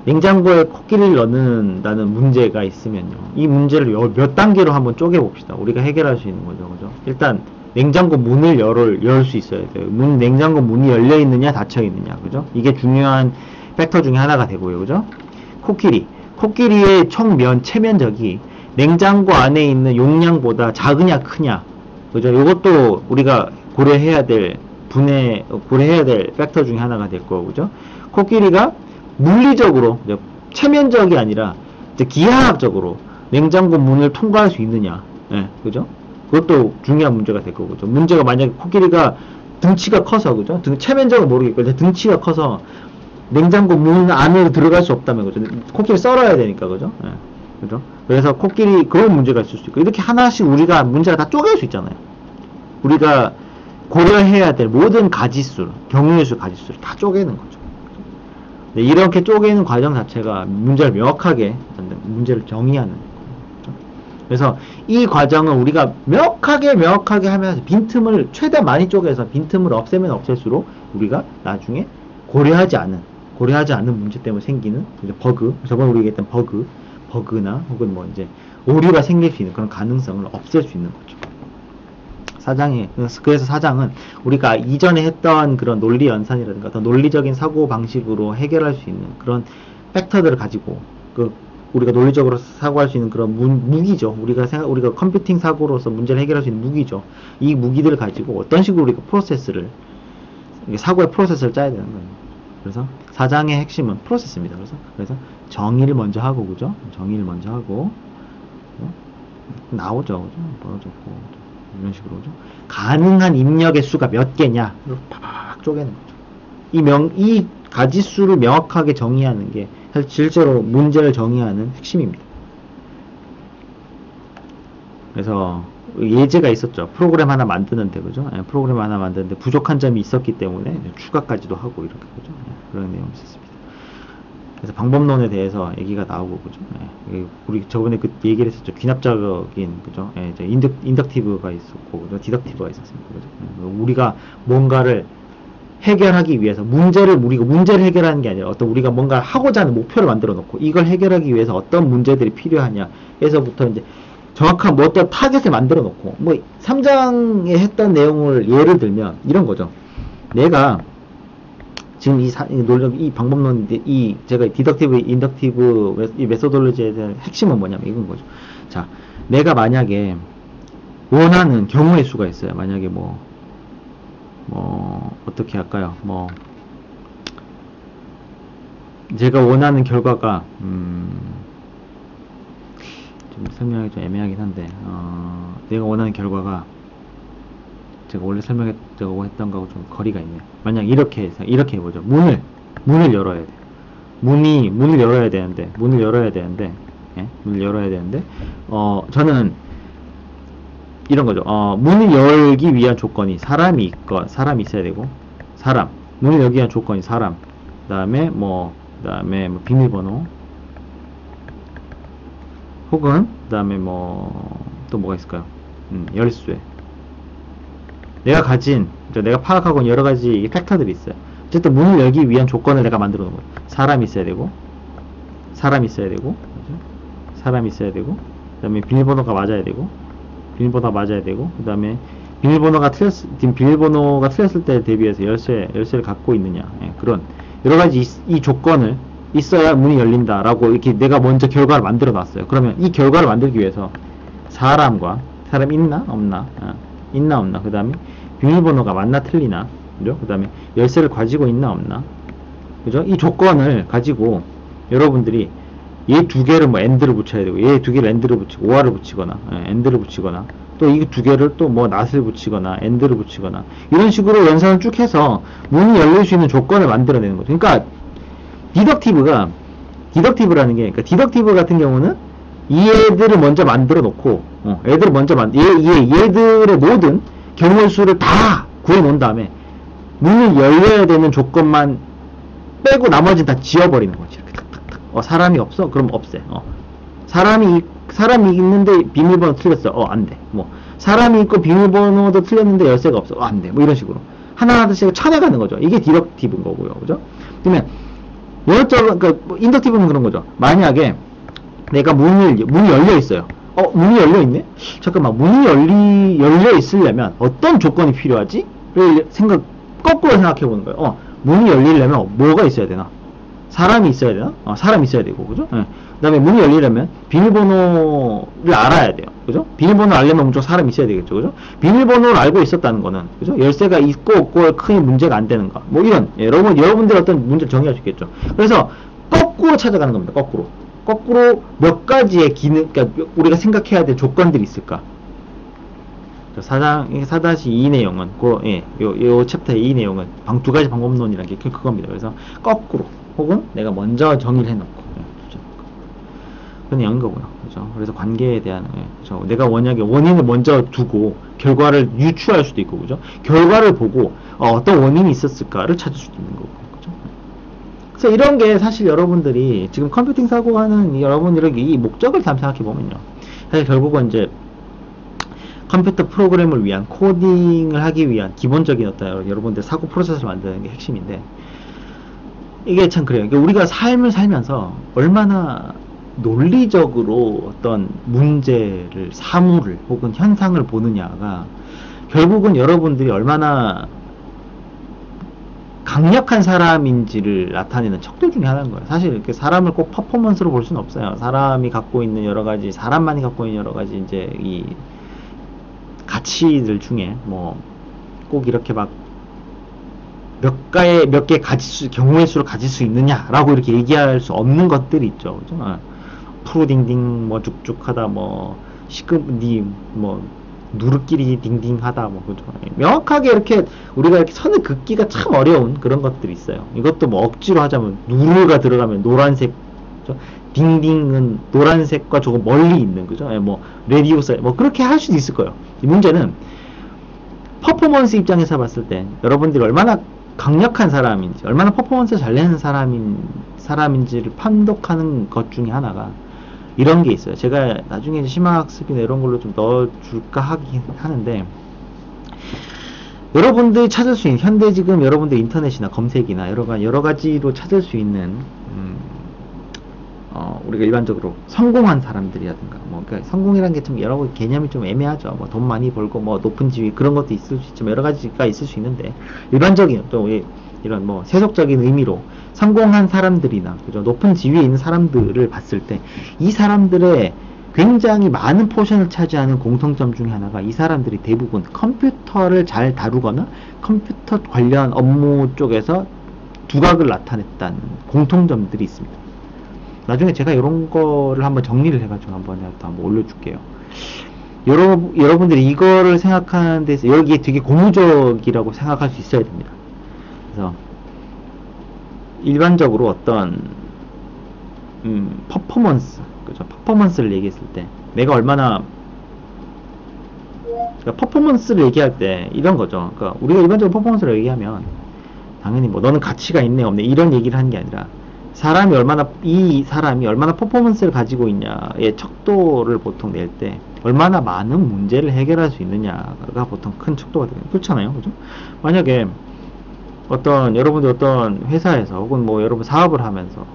냉장고에 코끼리를 넣는다는 문제가 있으면요, 이 문제를 몇 단계로 한번 쪼개 봅시다. 우리가 해결할 수 있는 거죠. 그죠? 일단 냉장고 문을 열 수 있어야 돼요. 냉장고 문이 열려 있느냐 닫혀 있느냐. 그죠? 이게 중요한 팩터 중에 하나가 되고요. 그죠? 코끼리의 체면적이 냉장고 안에 있는 용량보다 작으냐 크냐. 그죠? 이것도 우리가 고려해야 될 팩터 중에 하나가 될 거고. 그죠? 코끼리가 물리적으로, 체면적이 아니라 기하학적으로 냉장고 문을 통과할 수 있느냐. 네, 그죠? 그것도 중요한 문제가 될 거고. 그죠? 문제가 만약에 코끼리가 등치가 커서, 그죠? 체면적은 모르겠고, 등치가 커서 냉장고 문 안으로 들어갈 수 없다면, 그죠? 코끼리 썰어야 되니까, 그죠? 네, 그죠? 그래서 그런 문제가 있을 수 있고, 이렇게 하나씩 우리가 문제가 다 쪼갤 수 있잖아요. 우리가 고려해야 될 모든 가지수, 경우의 수 가지수를 다 쪼개는 거죠. 네, 이렇게 쪼개는 과정 자체가 문제를 명확하게, 문제를 정의하는 거죠. 그래서 이 과정을 우리가 명확하게 하면서 빈틈을 최대한 많이 쪼개서 빈틈을 없애면 없앨수록 우리가 나중에 고려하지 않은 문제 때문에 생기는 버그, 저번에 우리가 얘기했던 버그나 혹은 뭐 이제 오류가 생길 수 있는 그런 가능성을 없앨 수 있는 거죠. 그래서 사장은 우리가 이전에 했던 그런 논리 연산이라든가 어떤 논리적인 사고 방식으로 해결할 수 있는 그런 팩터들을 가지고, 우리가 논리적으로 사고할 수 있는 그런 무기죠. 우리가 컴퓨팅 사고로서 문제를 해결할 수 있는 무기죠. 이 무기들을 가지고 어떤 식으로 우리가 사고의 프로세스를 짜야 되는 거예요. 그래서 사장의 핵심은 프로세스입니다. 그래서 정의를 먼저 하고, 그죠? 정의를 먼저 하고, 나오죠. 그죠? 벌어졌고. 이런 식으로, 그죠? 가능한 입력의 수가 몇 개냐? 팍 쪼개는 거죠. 이 가지수를 명확하게 정의하는 게 사실 실제로 문제를 정의하는 핵심입니다. 그래서 예제가 있었죠. 프로그램 하나 만드는데, 그죠? 프로그램 하나 만드는데 부족한 점이 있었기 때문에 추가까지도 하고 이렇게, 그죠? 그런 내용이 있었습니다. 그래서 방법론에 대해서 얘기가 나오고, 그죠? 우리 저번에 얘기를 했었죠. 귀납적인, 그죠? 인덕티브가 있었고, 그죠? 디덕티브가 있었습니다. 그죠? 우리가 뭔가를 해결하기 위해서 우리가 문제를 해결하는 게 아니라 우리가 뭔가 하고자 하는 목표를 만들어 놓고 이걸 해결하기 위해서 어떤 문제들이 필요하냐 에서부터 이제 정확한 어떤 타겟을 만들어 놓고, 3장에 했던 내용을 예를 들면 이런 거죠. 내가 지금 이 방법론, 제가 디덕티브, 인덕티브, 이 메소돌로지에 대한 핵심은 뭐냐면 이건 거죠. 자, 내가 만약에 원하는 경우의 수가 있어요. 만약에 어떻게 할까요? 제가 원하는 결과가 좀 설명하기 좀 애매하긴 한데 내가 원하는 결과가 제가 원래 설명했다고 했던 거하고 좀 거리가 있네요. 만약 이렇게 해보죠. 문을 열어야 돼. 문을 열어야 되는데, 예? 문을 열어야 되는데, 저는 이런 거죠. 문을 열기 위한 조건이 사람이 있어야 되고, 문을 열기 위한 조건이 사람, 그 다음에 뭐 비밀번호, 혹은, 그 다음에 또 뭐가 있을까요? 열쇠. 내가 파악하고 있는 여러 가지 팩터들이 있어요. 어쨌든 문을 열기 위한 조건을 내가 만들어 놓은 거예요. 사람이 있어야 되고, 그죠? 사람이 있어야 되고, 그 다음에 비밀번호가 맞아야 되고, 그 다음에 비밀번호가 틀렸을 때 대비해서 열쇠를 갖고 있느냐. 예, 그런 여러 가지 이 조건을 있어야 문이 열린다라고 이렇게 내가 먼저 결과를 만들어 놨어요. 그러면 이 결과를 만들기 위해서 사람 있나 없나, 그 다음에 비밀번호가 맞나 틀리나, 그죠? 그 다음에 열쇠를 가지고 있나 없나, 그죠? 이 조건을 가지고 여러분들이 얘 두 개를 AND를 붙여야 되고, 얘 두 개를 AND를 붙이고 OR을 붙이거나, AND를 붙이거나, 또 이 두 개를 또 NOT을 붙이거나 AND를 붙이거나, 이런 식으로 연산을 쭉 해서 문이 열릴 수 있는 조건을 만들어내는 거죠. 그러니까 디덕티브라는 게, 그러니까 디덕티브 같은 경우는 이 애들을 먼저 만들어 놓고, 얘들의 모든 경우의 수를 다 구해 놓은 다음에 문을 열려야 되는 조건만 빼고 나머지는 다 지워버리는 거지. 이렇게 탁탁탁. 사람이 없어? 그럼 없애. 사람이 있는데 비밀번호 틀렸어. 안 돼. 사람이 있고 비밀번호도 틀렸는데 열쇠가 없어. 안 돼. 이런 식으로 하나하나씩 쳐내가는 거죠. 이게 디덕티브인 거고요. 그죠? 그러면 그러니까 인덕티브는 그런 거죠. 만약에 내가 문이 열려 있어요. 문이 열려 있네? 잠깐만, 문이 열려 있으려면 어떤 조건이 필요하지? 거꾸로 생각해 보는 거예요. 문이 열리려면 뭐가 있어야 되나? 사람이 있어야 되나? 사람이 있어야 되고, 그죠? 그 다음에 문이 열리려면 비밀번호를 알아야 돼요. 그죠? 비밀번호를 알려면 무조건 사람이 있어야 되겠죠. 그죠? 비밀번호를 알고 있었다는 거는, 그죠? 열쇠가 있고 없고에 크게 문제가 안 되는가. 여러분들 어떤 문제를 정의할 수 있겠죠. 그래서 거꾸로 찾아가는 겁니다. 거꾸로 몇 가지의 그러니까 우리가 생각해야 될 조건들이 있을까? 4-2 내용은, 요 챕터의 이 내용은 두 가지 방법론이라는 게 그겁니다. 그래서 거꾸로, 혹은 내가 먼저 정의를 해놓고, 그런 내용인 거고요. 그죠? 그래서 관계에 대한, 그죠? 내가 원인을 먼저 두고 결과를 유추할 수도 있고, 그죠? 결과를 보고, 어떤 원인이 있었을까를 찾을 수도 있는 거고, 그죠? 그래서 이런 게 사실 여러분들이 지금 컴퓨팅 사고 하는 여러분들에게 이 목적을 생각해 보면요. 사실 결국은 이제 컴퓨터 프로그램을 위한 코딩을 하기 위한 기본적인 어떤 여러분들 사고 프로세스를 만드는 게 핵심인데, 이게 참 그래요. 그러니까 우리가 삶을 살면서 얼마나 논리적으로 어떤 문제를, 사물을 혹은 현상을 보느냐가 결국은 여러분들이 얼마나 강력한 사람인지를 나타내는 척도 중에 하나인 거예요. 사실 이렇게 사람을 꼭 퍼포먼스로 볼 수는 없어요. 사람만이 갖고 있는 여러 가지 이제 이 가치들 중에 꼭 이렇게 막 몇 개 경우의 수를 가질 수 있느냐라고 이렇게 얘기할 수 없는 것들이 있죠. 그죠? 푸르딩딩 쭉쭉하다 시급니 누르끼리 딩딩하다 그죠? 명확하게 이렇게 우리가 이렇게 선을 긋기가 참 어려운 그런 것들이 있어요. 이것도 억지로 하자면 누르가 들어가면 노란색, 그죠? 딩딩은 노란색과 조금 멀리 있는, 그죠? 레디오스 그렇게 할 수도 있을 거예요. 이 문제는 퍼포먼스 입장에서 봤을 때 여러분들이 얼마나 강력한 사람인지, 얼마나 퍼포먼스 잘 내는 사람인지를 판독하는 것 중에 하나가 이런 게 있어요. 제가 나중에 심화학습이나 이런 걸로 좀 넣어줄까 하긴 하는데, 여러분들이 찾을 수 있는, 현대 지금 여러분들 인터넷이나 검색이나 여러 가지로 찾을 수 있는, 우리가 일반적으로 성공한 사람들이라든가, 그러니까 성공이라는 게 좀 여러 개념이 좀 애매하죠. 돈 많이 벌고, 높은 지위, 그런 것도 있을 수 있지만, 여러 가지가 있을 수 있는데, 일반적인, 또, 이런 세속적인 의미로 성공한 사람들이나, 그죠? 높은 지위에 있는 사람들을 봤을 때, 이 사람들의 굉장히 많은 포션을 차지하는 공통점 중에 하나가, 이 사람들이 대부분 컴퓨터를 잘 다루거나, 컴퓨터 관련 업무 쪽에서 두각을 나타냈다는 공통점들이 있습니다. 나중에 제가 이런 거를 한번 정리를 해가지고 한번 올려줄게요. 여러분들이 이거를 생각하는 데서 여기에 되게 고무적이라고 생각할 수 있어야 됩니다. 그래서 일반적으로 어떤 퍼포먼스, 그죠? 퍼포먼스를 얘기했을 때 내가 얼마나, 그러니까 퍼포먼스를 얘기할 때 이런 거죠. 그러니까 우리가 일반적으로 퍼포먼스를 얘기하면 당연히 뭐 너는 가치가 있네 없네 이런 얘기를 하는 게 아니라 이 사람이 얼마나 퍼포먼스를 가지고 있냐의 척도를 보통 낼 때 얼마나 많은 문제를 해결할 수 있느냐가 보통 큰 척도가 되거든요. 그렇잖아요. 그죠? 만약에 여러분들 어떤 회사에서 혹은 뭐 여러분 사업을 하면서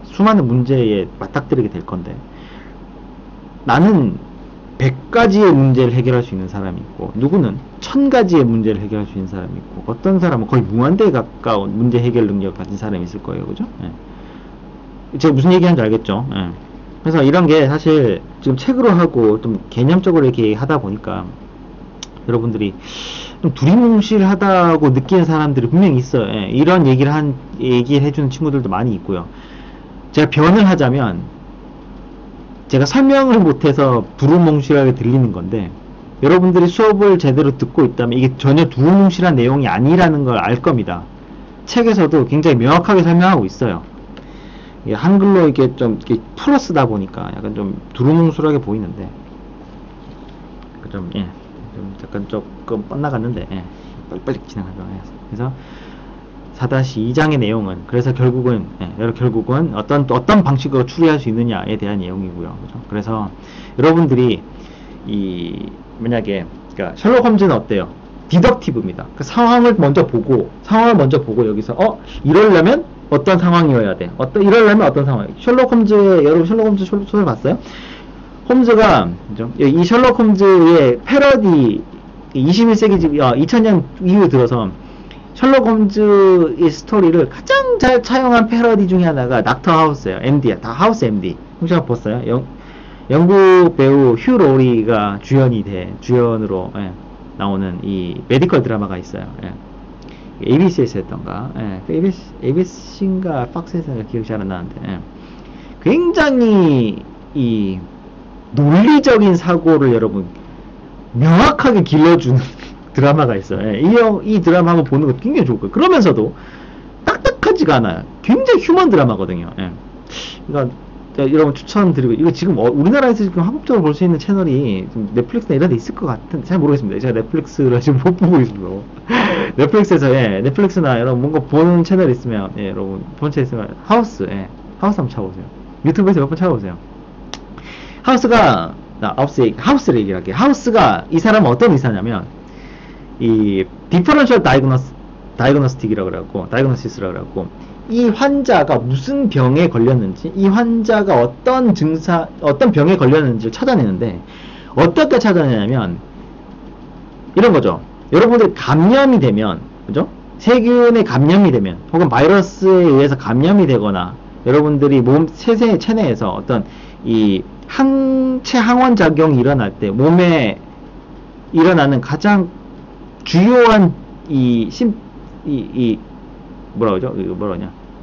수많은 문제에 맞닥뜨리게 될 건데 나는 100가지의 문제를 해결할 수 있는 사람이 있고 누구는 1000가지의 문제를 해결할 수 있는 사람이 있고 어떤 사람은 거의 무한대에 가까운 문제 해결 능력을 가진 사람이 있을 거예요. 그죠? 제가 무슨 얘기하는지 알겠죠? 그래서 이런 게 사실 지금 책으로 하고 좀 개념적으로 이렇게 하다 보니까 여러분들이 좀 두리뭉실하다고 느끼는 사람들이 분명히 있어요. 이런 얘기를 해주는 친구들도 많이 있고요. 제가 변을 하자면 제가 설명을 못해서 두루뭉실하게 들리는 건데 여러분들이 수업을 제대로 듣고 있다면 이게 전혀 두루뭉실한 내용이 아니라는 걸 알 겁니다. 책에서도 굉장히 명확하게 설명하고 있어요. 한글로 이렇게 좀 이렇게 풀어 쓰다 보니까 약간 좀 두루뭉술하게 보이는데 좀 약간 조금 뻔나갔는데 빨리빨리 진행하도록 하겠습니다. 그래서 4-2장의 내용은 그래서 결국은 어떤 방식으로 추리할 수 있느냐에 대한 내용이고요. 그죠? 그래서 여러분들이 만약에 그러니까 셜록 홈즈는 어때요? 디덕티브입니다. 그 상황을 먼저 보고 여기서 이러려면 어떤 상황이어야 돼. 이러려면 어떤 상황. 여러분 셜록 홈즈 소설 봤어요? 홈즈가 그죠? 이 셜록 홈즈의 패러디 21세기 2000년 이후 들어서 셜록 홈즈의 스토리를 가장 잘 차용한 패러디 중에 하나가 닥터 하우스예요. MD야. 다 하우스 MD. 혹시 한번 봤어요? 영국 배우 휴 로리가 주연으로 나오는 이 메디컬 드라마가 있어요. ABC에서 했던가. ABC인가 박스에서 기억이 잘 안 나는데. 굉장히 이 논리적인 사고를 여러분 명확하게 길러주는 드라마가 있어요. 이 드라마 한번 보는 것도 굉장히 좋을 거예요. 그러면서도 딱딱하지가 않아요. 굉장히 휴먼 드라마거든요. 그러니까 여러분 추천드리고 이거 지금 우리나라에서 지금 합법적으로 볼 수 있는 채널이 넷플릭스나 이런 데 있을 것 같은데 잘 모르겠습니다. 제가 넷플릭스를 지금 못 보고 있어서 넷플릭스에서 넷플릭스나 여러분 뭔가 보는 채널 있으면 여러분 본 채널 있으면 하우스 한번 찾아보세요. 유튜브에서 몇 번 찾아보세요. 하우스를 얘기를 할게요. 하우스가 이 사람은 어떤 의사냐면 이 디퍼런셜 다이그노스틱이라고 그래갖고 다이그노시스라고 그래갖고 이 환자가 무슨 병에 걸렸는지 이 환자가 어떤 병에 걸렸는지를 찾아내는데 어떻게 찾아내냐면 이런 거죠. 여러분들 감염이 되면 그죠? 세균에 감염이 되면 혹은 바이러스에 의해서 감염이 되거나 여러분들이 체내에서 어떤 이 항체 항원 작용이 일어날 때 몸에 일어나는 가장 주요한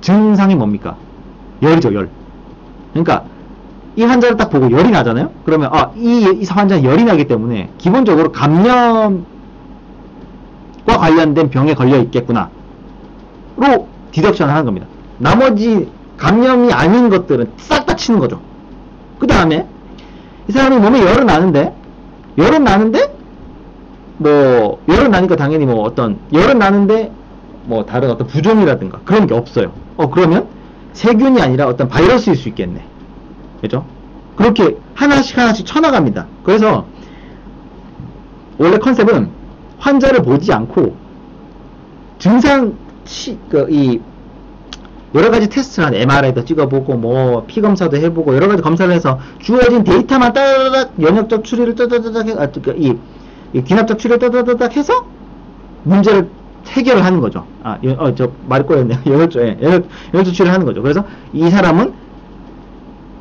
증상이 뭡니까? 열이죠, 열. 그러니까 이 환자를 딱 보고 열이 나잖아요. 그러면 이 환자는 열이 나기 때문에 기본적으로 감염과 관련된 병에 걸려 있겠구나 로 디덕션을 하는 겁니다. 나머지 감염이 아닌 것들은 싹 다 치는 거죠. 그 다음에 이 사람이 몸에 열은 나는데 열은 나니까 당연히 열은 나는데 다른 어떤 부종이라든가 그런 게 없어요. 그러면 세균이 아니라 어떤 바이러스일 수 있겠네. 그죠? 그렇게 하나씩 쳐나갑니다. 그래서 원래 컨셉은 환자를 보지 않고 여러 가지 테스트를 하는 MRI도 찍어보고 피 검사도 해보고 여러 가지 검사를 해서 주어진 데이터만 따다닥 연역적 추리를 따다닥 이 귀납적 추리를 따다닥 해서 문제를 해결을 하는 거죠. 저 말이 꼬였네요. 연역적 추리를 하는 거죠. 그래서 이 사람은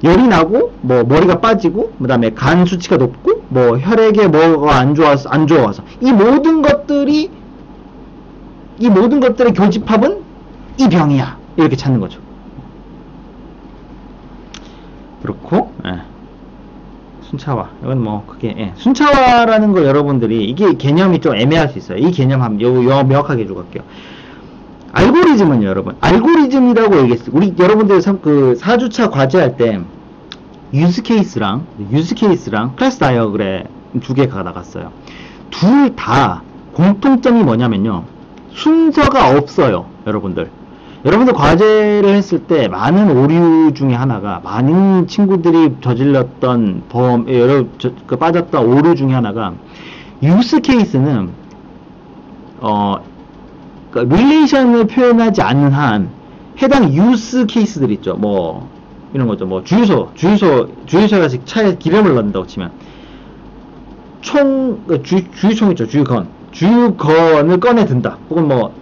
열이 나고 머리가 빠지고 그다음에 간 수치가 높고 혈액에 뭐가 안 좋아서 이 모든 것들의 교집합은 이 병이야 이렇게 찾는 거죠. 그렇고 순차와 이건 뭐 그게 순차와라는 걸 여러분들이 이게 개념이 좀 애매할 수 있어요. 이 개념 한번 요 명확하게 해주고 갈게요. 알고리즘은요, 여러분. 알고리즘이라고 얘기했어요. 우리 여러분들 그 4주차 과제할 때 유즈케이스랑 클래스 다이어그램 두 개가 나갔어요. 둘 다 공통점이 뭐냐면요. 순서가 없어요, 여러분들. 여러분들 과제를 했을 때 많은 오류 중에 하나가 많은 친구들이 저질렀던 빠졌던 오류 중에 하나가 유즈케이스는 그러니까 릴레이션을 표현하지 않는 한 해당 유스 케이스들 있죠. 뭐 이런 거죠. 뭐 주유소가 차에 기름을 넣는다고 치면 주유총 있죠. 주유건을 꺼내 든다. 혹은 뭐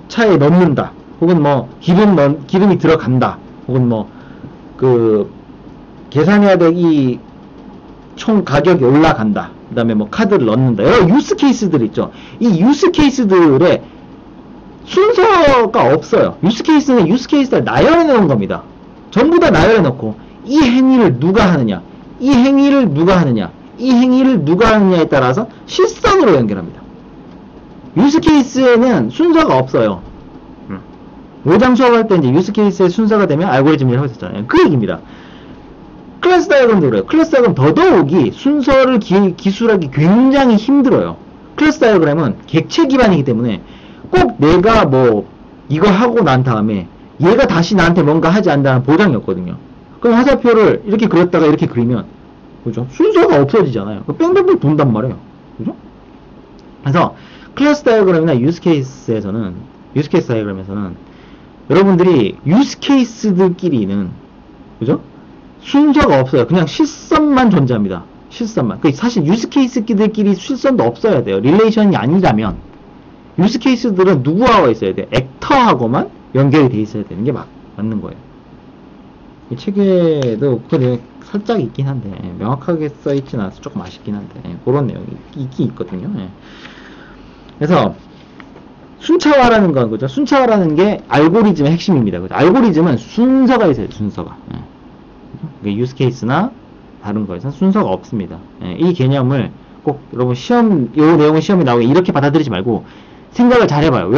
차에 넣는다. 혹은 뭐 기름이 들어간다. 혹은 뭐 그 계산해야 될 이 총 가격이 올라간다. 그 다음에 뭐 카드를 넣는다. 여러 유스 케이스들 있죠. 이 유스 케이스들의 순서가 없어요. 유스케이스는 유스케이스를 나열해 놓은 겁니다. 전부 다 나열해 놓고 이 행위를 누가 하느냐, 이 행위를 누가 하느냐, 이 행위를 누가 하느냐에 따라서 실선으로 연결합니다. 유스케이스에는 순서가 없어요. 5장 수업할 때 이제 유스케이스의 순서가 되면 알고리즘이라고 했었잖아요. 그 얘기입니다. 클래스 다이어그램도 그래요. 클래스 다이어그램 더더욱이 순서를 기술하기 굉장히 힘들어요. 클래스 다이어그램은 객체 기반이기 때문에 꼭 내가 뭐 이거 하고 난 다음에 얘가 다시 나한테 뭔가 하지 않는다는 보장이 없거든요. 그럼 화살표를 이렇게 그렸다가 이렇게 그리면 그죠? 순서가 없어지잖아요. 뺑뺑뺑 돈단 말이에요. 그죠? 그래서 클래스 다이어그램이나 유스케이스 다이어그램에서는 여러분들이 유스케이스들끼리는 그죠? 순서가 없어요. 그냥 실선만 존재합니다. 실선만. 사실 유스케이스들끼리 실선도 없어야 돼요. 릴레이션이 아니라면 유스케이스들은 누구하고 있어야 돼? 액터하고만 연결이 돼 있어야 되는 게 맞는 거예요. 이 책에도 그 내용이 살짝 있긴 한데 명확하게 써있진 않아서 조금 아쉽긴 한데 그런 내용이 있긴 있거든요. 그래서 순차화라는 건 그죠? 순차화라는 게 알고리즘의 핵심입니다. 그죠? 알고리즘은 순서가 있어요. 순서가. 유스케이스나 다른 거에서는 순서가 없습니다. 이 개념을 꼭 여러분 이 내용은 시험에 나오게 이렇게 받아들이지 말고 생각을 잘 해봐요.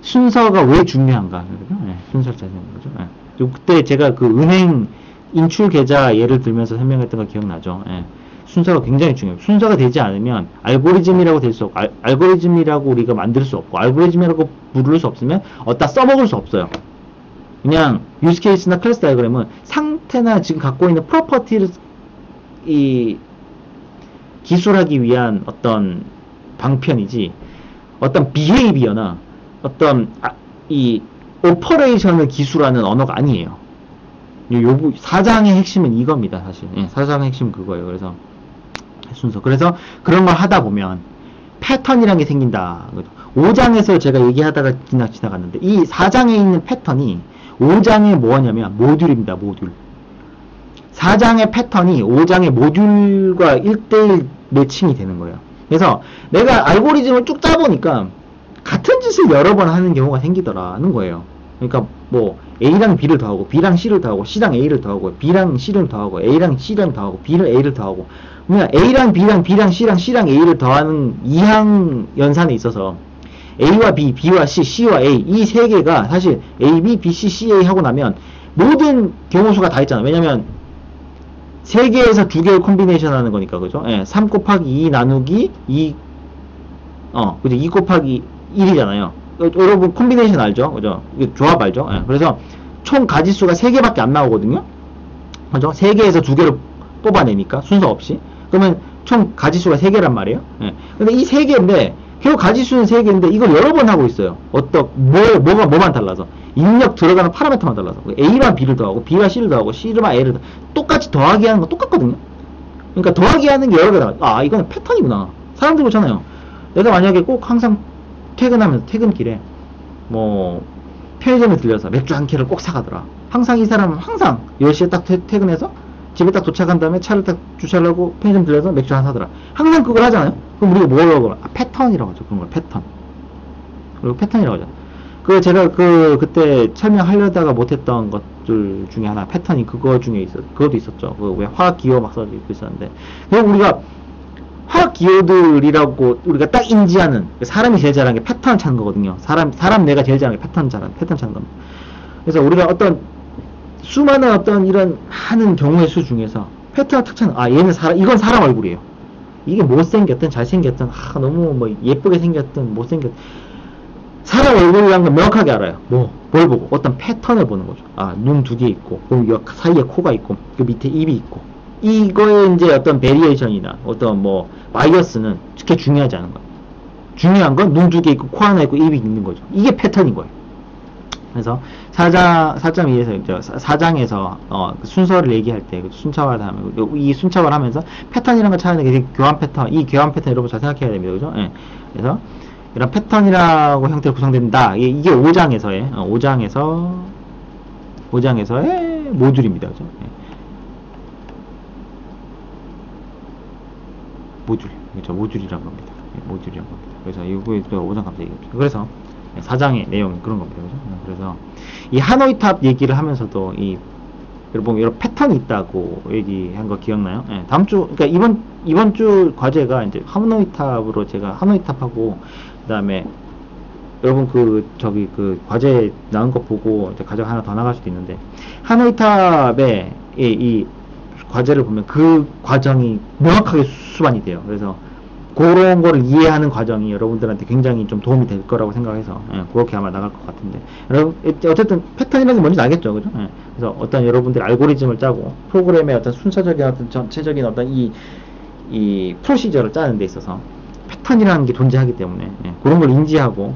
순서가 왜 중요한가? 순서를 잘 생각하는 거죠. 그때 제가 그 은행 인출 계좌 예를 들면서 설명했던 거 기억나죠? 순서가 굉장히 중요해요. 순서가 되지 않으면 알고리즘이라고 될 수 없고, 알고리즘이라고 우리가 만들 수 없고, 알고리즘이라고 부를 수 없으면 어디다 써먹을 수 없어요. 그냥 유스케이스나 클래스 다이어그램은 상태나 지금 갖고 있는 프로퍼티를 기술하기 위한 어떤 방편이지 어떤 비헤이비어나 어떤 이 오퍼레이션을 기술하는 언어가 아니에요. 사장의 핵심은 이겁니다. 사실 사장의 핵심은 그거예요. 그래서 순서. 그래서 그런 걸 하다 보면 패턴이라는 게 생긴다. 5장에서 제가 얘기하다가 지나갔는데 이 4장에 있는 패턴이 5장에 뭐냐면 모듈입니다. 모듈. 4장의 패턴이 5장의 모듈과 1대1 매칭이 되는 거예요. 그래서 내가 알고리즘을 쭉 짜보니까 같은 짓을 여러 번 하는 경우가 생기더라는 거예요. 그러니까 뭐 A랑 B를 더하고 B랑 C를 더하고 C랑 A를 더하고 B랑 C를 더하고 A랑 C를 더하고 B를 A를 더하고 그냥 A랑 B랑 C랑 A를 더하는 이항 연산에 있어서 A와 B, B와 C, C와 A 이 세 개가 사실 A, B, B, C, C, A 하고 나면 모든 경우수가 다 있잖아. 왜냐면 3개에서 2개를 콤비네이션 하는 거니까, 그죠? 3 곱하기 2 나누기 2, 그죠? 2 곱하기 1이잖아요. 여러분, 콤비네이션 알죠? 그죠? 조합 알죠? 그래서 총 가지수가 3개밖에 안 나오거든요? 그죠? 3개에서 2개를 뽑아내니까, 순서 없이. 그러면 총 가지수가 3개란 말이에요? 근데 이 3개인데, 결국 가지수는 3개인데, 이걸 여러 번 하고 있어요. 뭐만 달라서. 입력 들어가는 파라미터만 달라서 A랑 B를 더하고 B와 C를 더하고 C랑 A를 똑같이 더하기 하는 건 똑같거든요. 그러니까 더하기 하는 게 여러 개다. 이건 패턴이구나. 사람들 그렇잖아요. 내가 만약에 꼭 항상 퇴근하면서 퇴근길에 뭐 편의점에 들려서 맥주 한 캔을 꼭 사가더라. 항상 이 사람은 항상 10시에 딱 퇴근해서 집에 딱 도착한 다음에 차를 딱 주차를 하고 편의점 들려서 맥주 하나 사더라. 항상 그걸 하잖아요. 그럼 우리가 뭐라고 하죠? 패턴이라고 하죠. 그런 걸 패턴. 그리고 패턴이라고 하죠. 그 제가 그때 설명하려다가 못했던 것들 중에 하나 패턴이 그거 중에 그것도 있었죠. 그 왜 화학 기호 막 써져 있었는데, 그냥 우리가 화학 기호들이라고 우리가 딱 인지하는, 사람이 제일 잘하는 게 패턴 찾는 거거든요. 사람 내가 제일 잘하는 게 패턴 찾는 겁니다. 그래서 우리가 어떤 수많은 어떤 이런 하는 경우의 수 중에서 패턴을 탁 찾는, 얘는 이건 사람 얼굴이에요. 이게 못생겼든 잘생겼든, 너무 뭐 예쁘게 생겼든 못생겼든, 사람 얼굴이라는 걸 명확하게 알아요. 뭘 보고? 어떤 패턴을 보는 거죠. 눈 두 개 있고, 그 사이에 코가 있고, 그 밑에 입이 있고. 이거에 이제 어떤 베리에이션이나 어떤 뭐, 바이어스는 그렇게 중요하지 않은 거예요. 중요한 건 눈 두 개 있고, 코 하나 있고, 입이 있는 거죠. 이게 패턴인 거예요. 그래서 4.2에서 4장에서 그 순서를 얘기할 때 순차별 하면 이 순차별 하면서 패턴이라는 걸 찾는 게 교환 패턴, 이 교환 패턴 여러분 잘 생각해야 됩니다. 그죠? 예. 그래서 이런 패턴이라고 형태로 구성된다. 이게 5장에서의 5장에서의 모듈입니다. 그죠? 예. 모듈. 그렇죠. 모듈이라고 합니다. 예, 모듈이라고 합니다. 그래서 이거 5장 갑자기 얘기했죠. 그래서 4장의 내용이 그런 겁니다. 그죠? 그래서 이 하노이 탑 얘기를 하면서도 여러분 이런 패턴이 있다고 얘기한 거 기억나요? 예, 다음 주, 그러니까 이번 주 과제가 이제 하노이 탑으로 제가 하노이 탑하고 그다음에 여러분 그 과제 나온 거 보고 이제 과제가 하나 더 나갈 수도 있는데, 하노이 탑의 이 과제를 보면 그 과정이 명확하게 수반이 돼요. 그래서 그런 거를 이해하는 과정이 여러분들한테 굉장히 좀 도움이 될 거라고 생각해서 그렇게 아마 나갈 것 같은데, 여러분 어쨌든 패턴이라는 게 뭔지 알겠죠, 그죠? 그래서 어떤 여러분들이 알고리즘을 짜고 프로그램의 어떤 순서적인 어떤 전체적인 어떤 이 프로시저를 짜는 데 있어서 패턴이라는 게 존재하기 때문에 그런 걸 인지하고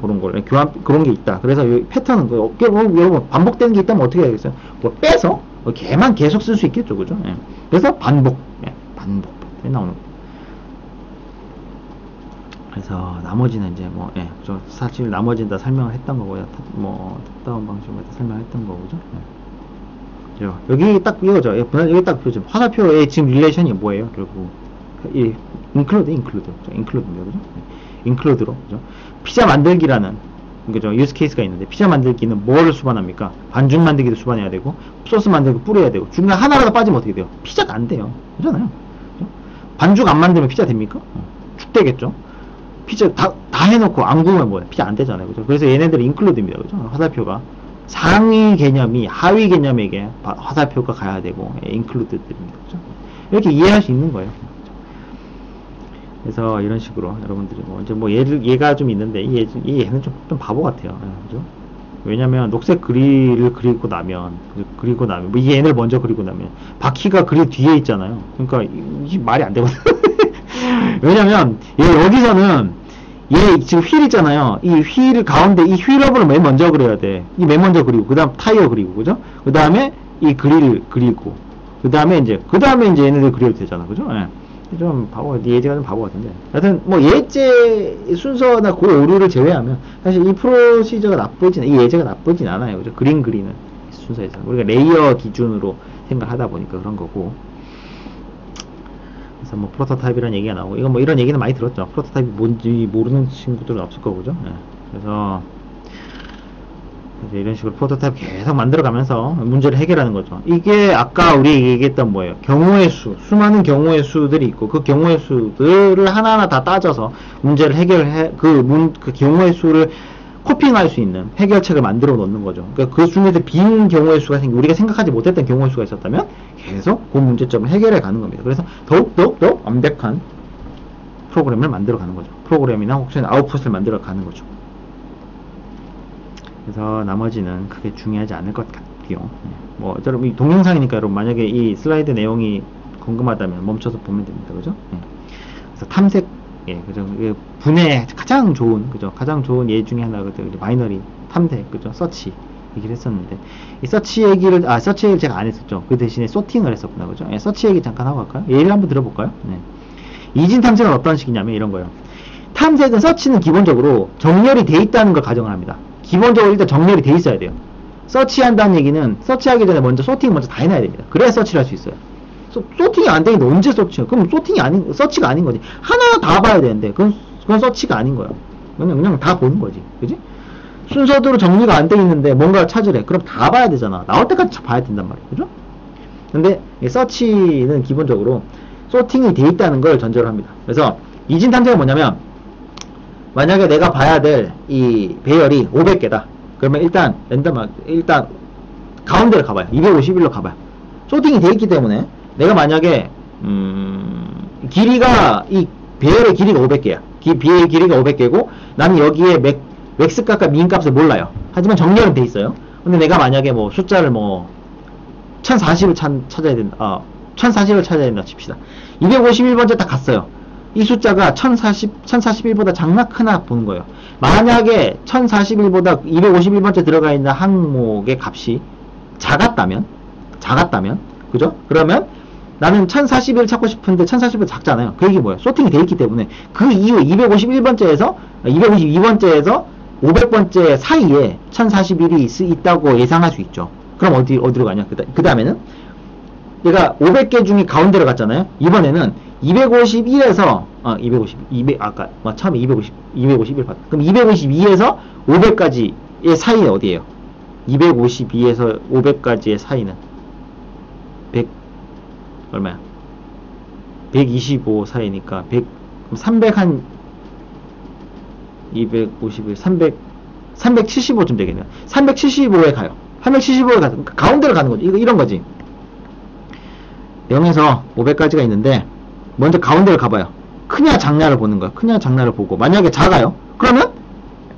그런 게 있다. 그래서 이 패턴은 여러분 반복되는 게 있다면 어떻게 해야겠어요? 뭐 빼서 걔만 계속 쓸 수 있겠죠, 그죠? 그래서 반복 나오는 거. 그래서 나머지는 이제 저 사실 나머지는 다 설명을 했던 거고요. 탑다운 방식으로 설명했던 거죠. 여기 딱 이거죠. 여기 딱 보죠. 화살표의 지금 릴레이션이 뭐예요? 결국 이 include입니다, 그죠? include로, 그죠? 피자 만들기라는, 그죠? 유스 케이스가 있는데, 피자 만들기는 뭐를 수반합니까? 반죽 만들기도 수반해야 되고, 소스 만들기 뿌려야 되고, 중간 하나라도 빠지면 어떻게 돼요? 피자가 안 돼요. 그잖아요. 그죠? 반죽 안 만들면 피자 됩니까? 죽되겠죠? 피자 다 해놓고 안 구우면 뭐야? 피자 안 되잖아요. 그죠? 그래서 얘네들이 인클루드입니다. 그죠? 화살표가. 상위 개념이 하위 개념에게 화살표가 가야 되고, 인클루드들입니다. 그죠? 이렇게 이해할 수 있는 거예요. 그래서 이런 식으로 여러분들이 얘가 좀 있는데, 얘는 좀 바보 같아요. 그죠? 왜냐면 녹색 그릴을 그리고 나면 이 얘를 먼저 그리고 나면 바퀴가 그릴 뒤에 있잖아요. 그러니까 이게 말이 안 되거든. 왜냐면 여기서는 얘 지금 휠 있잖아요. 이 휠 가운데 이 휠업을 맨 먼저 그려야 돼. 이 맨 먼저 그리고 그 다음 타이어 그리고, 그죠? 그 다음에 이 그릴 그리고 그 다음에 이제 얘네들 그려도 되잖아, 그죠? 좀 예제가 좀 바보 같은데, 하여튼 예제 순서나 그 오류를 제외하면 사실 이 프로시저가 이 예제가 나쁘진 않아요, 그죠? 그림 그리는 순서에서 우리가 레이어 기준으로 생각하다 보니까 그런 거고. 그래서 프로토타입이라는 얘기가 나오고, 이거 이런 얘기는 많이 들었죠. 프로토타입이 뭔지 모르는 친구들은 없을 거고, 그죠? 그래서 이런 식으로 프로토타입 계속 만들어가면서 문제를 해결하는 거죠. 이게 아까 우리 얘기했던 뭐예요? 경우의 수많은 경우의 수들이 있고, 그 경우의 수들을 하나하나 다 따져서 문제를 해결해, 그 경우의 수를 코핑할 수 있는 해결책을 만들어 놓는 거죠. 그러니까 그 중에서 빈 경우의 수가 우리가 생각하지 못했던 경우의 수가 있었다면 계속 그 문제점을 해결해 가는 겁니다. 그래서 더욱 완벽한 프로그램을 만들어 가는 거죠. 프로그램이나 혹시 아웃풋을 만들어 가는 거죠. 그래서 나머지는 크게 중요하지 않을 것 같고요. 여러분, 이 동영상이니까 여러분 만약에 이 슬라이드 내용이 궁금하다면 멈춰서 보면 됩니다. 그죠? 그래서 탐색, 그죠? 분해 가장 좋은 예 중에 하나가 바이너리 탐색, 그죠? 서치 얘기를 했었는데, 이 서치 얘기를 제가 안 했었죠. 그 대신에 소팅을 했었구나, 그죠? 서치 얘기 잠깐 하고 갈까요? 예를 한번 들어볼까요? 이진 탐색은 어떤 식이냐면 이런 거예요. 탐색은, 서치는 기본적으로 정렬이 돼 있다는 걸 가정을 합니다. 기본적으로 일단 정렬이 돼 있어야 돼요. 서치한다는 얘기는 서치하기 전에 먼저 소팅 먼저 다 해놔야 됩니다. 그래야 서치를 할 수 있어요. 소팅이 안 되는데 언제 서치해요? 그럼 서치가 아닌 거지. 하나 다 봐야 되는데 그건 서치가 아닌 거야. 그냥 다 보는 거지. 그지? 순서대로 정리가 안 돼 있는데 뭔가를 찾으래. 그럼 다 봐야 되잖아. 나올 때까지 봐야 된단 말이야. 그죠? 근데 이 서치는 기본적으로 소팅이 돼 있다는 걸 전제로 합니다. 그래서 이진 탐색은 뭐냐면, 만약에 내가 봐야 될 이 배열이 500개다. 그러면 일단 일단 가운데를 가봐요. 251로 가봐요. 소팅이 돼 있기 때문에 내가 만약에 길이가 이 배열의 길이가 500개야. 배열의 길이가 500개고 나는 여기에 맥스 값과 민 값을 몰라요. 하지만 정렬은 돼 있어요. 근데 내가 만약에 뭐 숫자를 뭐 1040을 찾아야 된다. 1040을 찾아야 된다 칩시다. 251번째 딱 갔어요. 이 숫자가 1041보다 작나 크나 보는 거예요. 만약에 1041보다 251번째 들어가 있는 항목의 값이 작았다면, 그죠? 그러면 나는 1041을 찾고 싶은데 1041보다 작잖아요. 그 얘기 뭐예요? 소팅이 돼 있기 때문에 그 이후 251번째에서 252번째에서 500번째 사이에 1041이 있다고 예상할 수 있죠. 그럼 어디로 가냐? 그 다음에는 얘가 500개 중에 가운데로 갔잖아요. 이번에는 251에서 아까 처음에 251 봤. 그럼 252에서 500까지의 사이에 어디예요? 252에서 500까지의 사이는 100 얼마야? 125 사이니까 300 한 251 375쯤 되겠네요. 375에 가요. 375에 가서 가운데로 가는 거죠. 이런 거지. 0에서 500까지가 있는데 먼저 가운데를 가봐요. 크냐 작냐를 보는 거야. 크냐 작냐를 보고 만약에 작아요. 그러면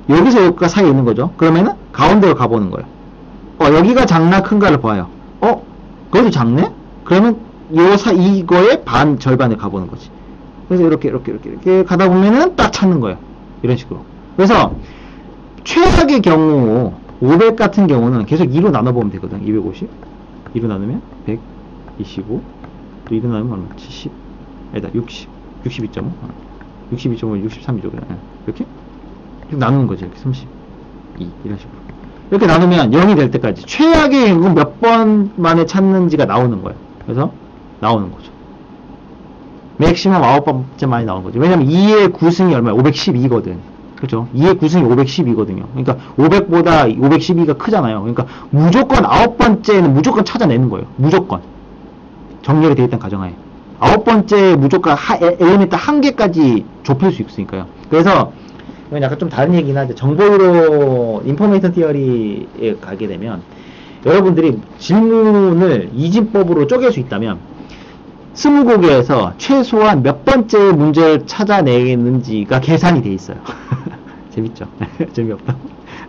여기서 여기가 사이에 있는 거죠. 그러면은 가운데로 가보는 거예요. 여기가 작나 큰가를 봐요. 거기도 작네? 그러면 이거의 절반을 가보는 거지. 그래서 이렇게 가다 보면은 딱 찾는 거예요. 이런 식으로. 그래서 최악의 경우 500 같은 경우는 계속 2로 나눠보면 되거든. 250 2로 나누면 125 또 2로 나누면 얼마? 70 아니다 60 62.5 62.5 63이죠. 그냥 이렇게 나누는 거지. 이렇게 32 이런 식으로 이렇게 나누면 0이 될 때까지 최악의 경우 몇 번 만에 찾는지가 나오는 거예요. 그래서 나오는 거죠. 맥시멈 9번째 만에 나오는 거죠. 왜냐면 2의 9승이 얼마야? 512거든. 그죠? 2의 9승이 512거든요. 그러니까 500보다 512가 크잖아요. 그러니까 무조건 9번째는 무조건 찾아내는 거예요. 무조건. 정렬이 되어 있다는 가정하에. 9번째 무조건 엘리멘트 한 개까지 좁힐 수 있으니까요. 그래서 이건 약간 좀 다른 얘기긴 한데 정보유로 인포메이션 티어리에 가게 되면 여러분들이 질문을 이진법으로 쪼갤 수 있다면 20곡에서 최소한 몇 번째 문제를 찾아내는지가 계산이 돼 있어요. 재밌죠? 재미없다.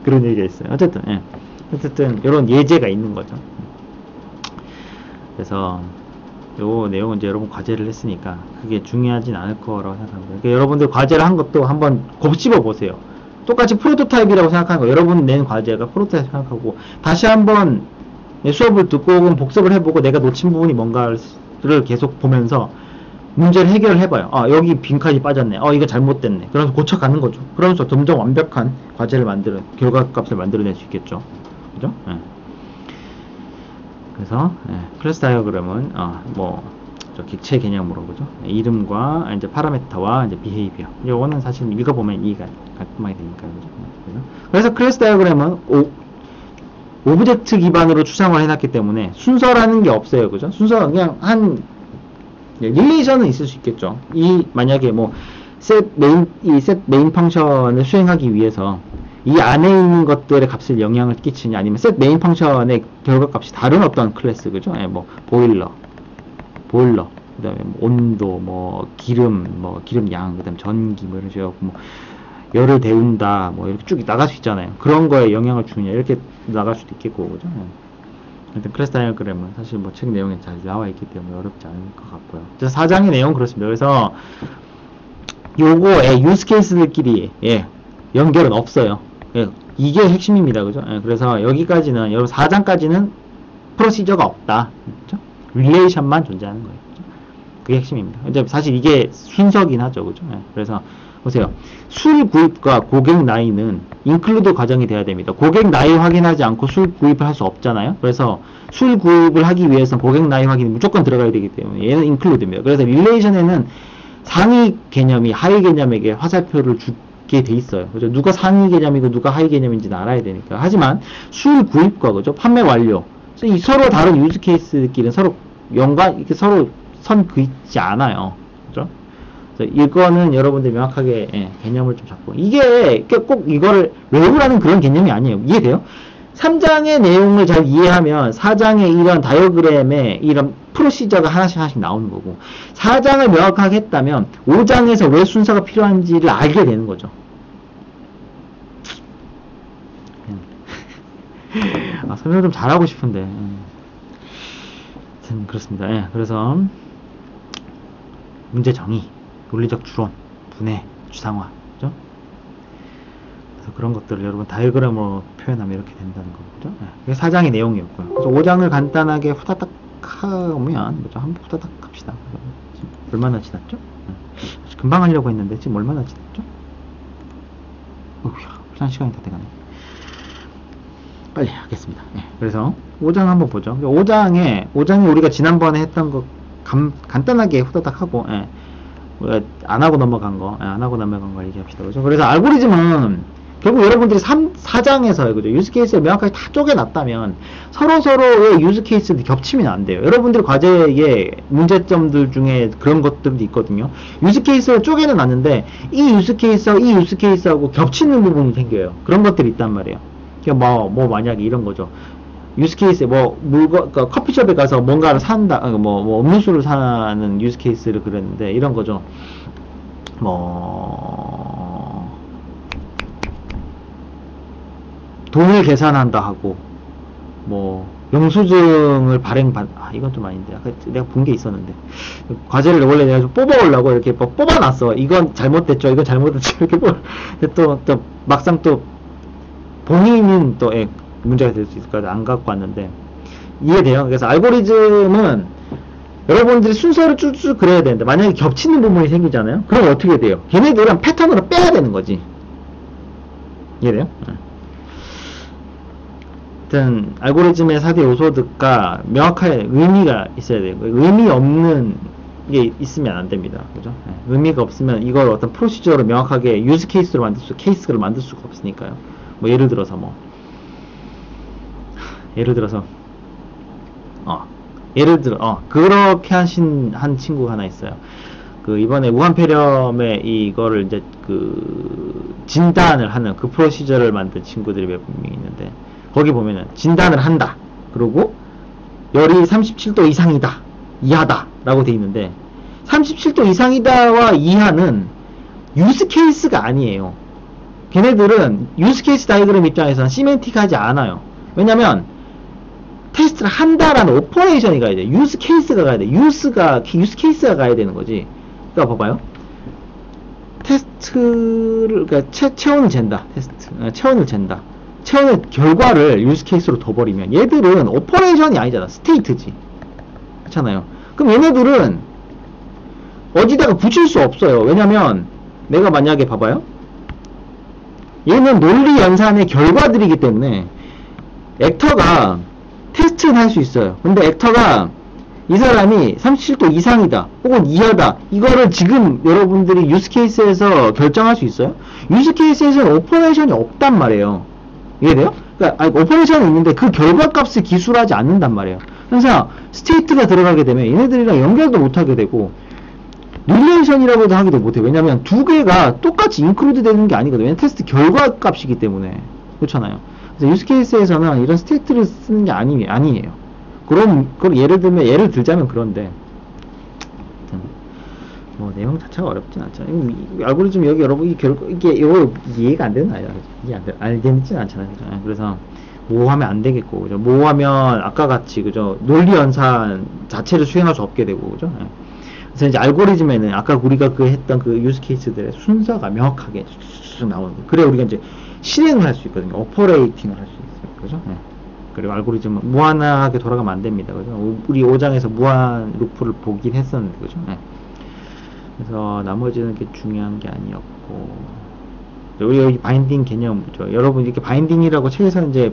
그런 얘기가 있어요. 어쨌든 이런 예제가 있는 거죠. 그래서 요 내용은 이제 여러분 과제를 했으니까 그게 중요하진 않을 거라고 생각합니다. 그러니까 여러분들 과제를 한 것도 한번 곱씹어 보세요. 똑같이 프로토타입이라고 생각하는 거, 여러분 낸 과제가 프로토타입 생각하고 다시 한번 수업을 듣고 혹은 복습을 해보고 내가 놓친 부분이 뭔가를 계속 보면서 문제를 해결을 해봐요. 여기 빈칸이 빠졌네. 이거 잘못됐네. 그러면서 고쳐가는 거죠. 그러면서 점점 완벽한 과제를 결과값을 만들어낼 수 있겠죠. 그죠? 그래서 클래스 다이어그램은 저 객체 개념으로 그죠? 이름과 이제 파라미터와 이제 비헤이비어. 이거는 사실 읽어보면 이해가 깔끔하게 되니까요. 그래서 클래스 다이어그램은 오브젝트 기반으로 추상을 해놨기 때문에 순서라는 게 없어요. 그죠? 순서 그냥 릴레이션은 있을 수 있겠죠. 만약에 set 메인 펑션을 수행하기 위해서 이 안에 있는 것들의 값을 영향을 끼치냐, 아니면 set 메인 펑션의 결과값이 다른 어떤 클래스, 그죠? 보일러, 그 다음에 온도, 기름 양, 그 다음에 전기, 이런 식으로, 열을 데운다, 이렇게 쭉 나갈 수 있잖아요. 그런 거에 영향을 주느냐, 이렇게 나갈 수도 있겠고, 그죠? 하여튼 클래스 다이어그램은 사실 책 내용에 잘 나와 있기 때문에 어렵지 않을 것 같고요. 4장의 내용은 그렇습니다. 그래서 요거의 유스 케이스들끼리 연결은 없어요. 이게 핵심입니다. 그죠? 그래서 여기까지는, 여러분 4장까지는 프로시저가 없다. 그죠? 릴레이션만 존재하는 거예요. 그죠? 그게 핵심입니다. 이제 사실 이게 순서긴 하죠. 그죠? 그래서 보세요. 술 구입과 고객 나이는 인클루드 과정이 돼야 됩니다. 고객 나이 확인하지 않고 술 구입을 할 수 없잖아요. 그래서 술 구입을 하기 위해서는 고객 나이 확인이 무조건 들어가야 되기 때문에 얘는 인클루드입니다. 그래서 릴레이션에는 상위 개념이 하위 개념에게 화살표를 있게 돼 있어요. 그죠? 누가 상위 개념이고 누가 하위 개념인지는 알아야 되니까. 하지만 수율 구입과 그죠? 판매 완료. 이 서로 다른 유즈 케이스끼리는 서로 이렇게 서로 선 그있지 않아요. 그죠? 그래서 이거는 여러분들 명확하게 개념을 좀 잡고 이게 꼭 이거를 외우라는 그런 개념이 아니에요. 이해돼요? 3장의 내용을 잘 이해하면 4장의 이런 다이어그램에 이런 프로시저가 하나씩 나오는 거고 4장을 명확하게 했다면 5장에서 왜 순서가 필요한지를 알게 되는 거죠. 설명 좀 잘하고 싶은데 그렇습니다. 예, 그래서 문제 정의, 논리적 추론, 분해, 추상화, 그죠? 그래서 그런 것들을 여러분 다이어그램으로 표현하면 이렇게 된다는 거죠. 예, 그게 4장의 내용이었고요. 그래서 5장을 간단하게 후다닥 하면 그죠? 한번 후다닥 합시다. 지금 얼마나 지났죠? 예, 금방 하려고 했는데 지금 얼마나 지났죠? 어휴, 벌써 시간이 다 돼가네. 빨리 하겠습니다. 예, 그래서 5장 한번 보죠. 5장이 우리가 지난번에 했던 거 간단하게 후다닥 하고 우리가 안 하고 넘어간 거 얘기합시다. 그죠? 그래서 알고리즘은 결국 여러분들이 4장에서 그죠? 유즈 케이스를 명확하게 다 쪼개놨다면 서로의 유즈 케이스들이 겹치면 안 돼요. 여러분들 과제의 문제점들 중에 그런 것들도 있거든요. 유즈 케이스를 쪼개는 놨는데 이 유즈 케이스하고 겹치는 부분이 생겨요. 그런 것들이 있단 말이에요. 만약에 이런 거죠. 유즈 케이스, 그러니까 커피숍에 가서 뭔가를 산다, 음료수를 사는 유즈 케이스를 그렸는데, 이런 거죠. 돈을 계산한다 하고, 영수증을 이건 좀 아닌데. 아까 내가 본 게 있었는데. 과제를 원래 내가 좀 뽑아오려고 이렇게 뽑아놨어. 이건 잘못됐죠. 이건 잘못됐죠. 이렇게 또 막상 또, 본인은 또 문제가 될 수 있을 거라 안 갖고 왔는데 이해돼요? 그래서 알고리즘은 여러분들이 순서를 쭉쭉 그려야 되는데 만약에 겹치는 부분이 생기잖아요? 그럼 어떻게 돼요? 걔네들은 패턴으로 빼야 되는 거지. 이해돼요? 하여튼 알고리즘의 4대 요소들과 명확하게 의미가 있어야 돼요. 의미 없는 게 있으면 안 됩니다. 그죠? 의미가 없으면 이걸 어떤 프로시저로 명확하게 유즈 케이스를 만들 수가 없으니까요. 예를 들어서 그렇게 한 친구가 하나 있어요. 이번에 무한폐렴에 이거를 이제 진단을 하는 프로시저를 만든 친구들이 몇 명 있는데, 거기 보면은 진단을 한다. 그리고 열이 37도 이상이다. 이하다. 라고 돼 있는데, 37도 이상이다와 이하는 유스 케이스가 아니에요. 걔네들은 유스 케이스 다이어그램 입장에서는 시멘틱하지 않아요. 왜냐면 테스트를 한다라는 오퍼레이션이 가야 돼. 유스 케이스가 가야 돼. 유스 케이스가 가야 되는 거지. 그러니까 봐봐요. 테스트를 체온을 잰다. 체온을 잰다. 체온의 결과를 유스 케이스로 둬버리면 얘들은 오퍼레이션이 아니잖아. 스테이트지. 그렇잖아요. 그럼 얘네들은 어디다가 붙일 수 없어요. 왜냐면 내가 만약에 봐봐요. 얘는 논리 연산의 결과들이기 때문에 액터가 테스트는 할 수 있어요. 근데 액터가 이 사람이 37도 이상이다 혹은 이하다 이거를 지금 여러분들이 유스 케이스에서 결정할 수 있어요? 유스 케이스에서는 오퍼레이션이 없단 말이에요. 이해돼요? 그러니까 오퍼레이션이 있는데 그 결과값을 기술하지 않는단 말이에요. 그래서 스테이트가 들어가게 되면 얘네들이랑 연결도 못하게 되고 릴레이션이라고도 하기도 못해. 왜냐면 두 개가 똑같이 인크루드 되는 게 아니거든요. 왜냐면 테스트 결과 값이기 때문에. 그렇잖아요. 그래서 유스 케이스에서는 이런 스테이트를 쓰는 게 아니에요. 그럼 예를 들자면 그런데 내용 자체가 어렵진 않잖아요. 알고리즘 여기 여러분 이거 이해가 안 되는 아이야. 알겠진 않잖아요. 그죠? 그래서 모호하면 안 되겠고, 그죠? 모호하면 아까 같이 그죠? 논리 연산 자체를 수행할 수 없게 되고, 그죠? 그래서 이제 알고리즘에는 아까 우리가 했던 유즈 케이스들의 순서가 명확하게 쭉 나오는 거예요. 그래 우리가 이제 실행을 할 수 있거든요. 오퍼레이팅을 할 수 있어요. 그죠? 그리고 알고리즘은 무한하게 돌아가면 안 됩니다. 그죠? 우리 5장에서 무한 루프를 보긴 했었는데, 그죠? 그래서 나머지는 이렇게 중요한 게 아니었고, 여기 바인딩 개념이죠. 여러분 이렇게 바인딩이라고 책에서 이제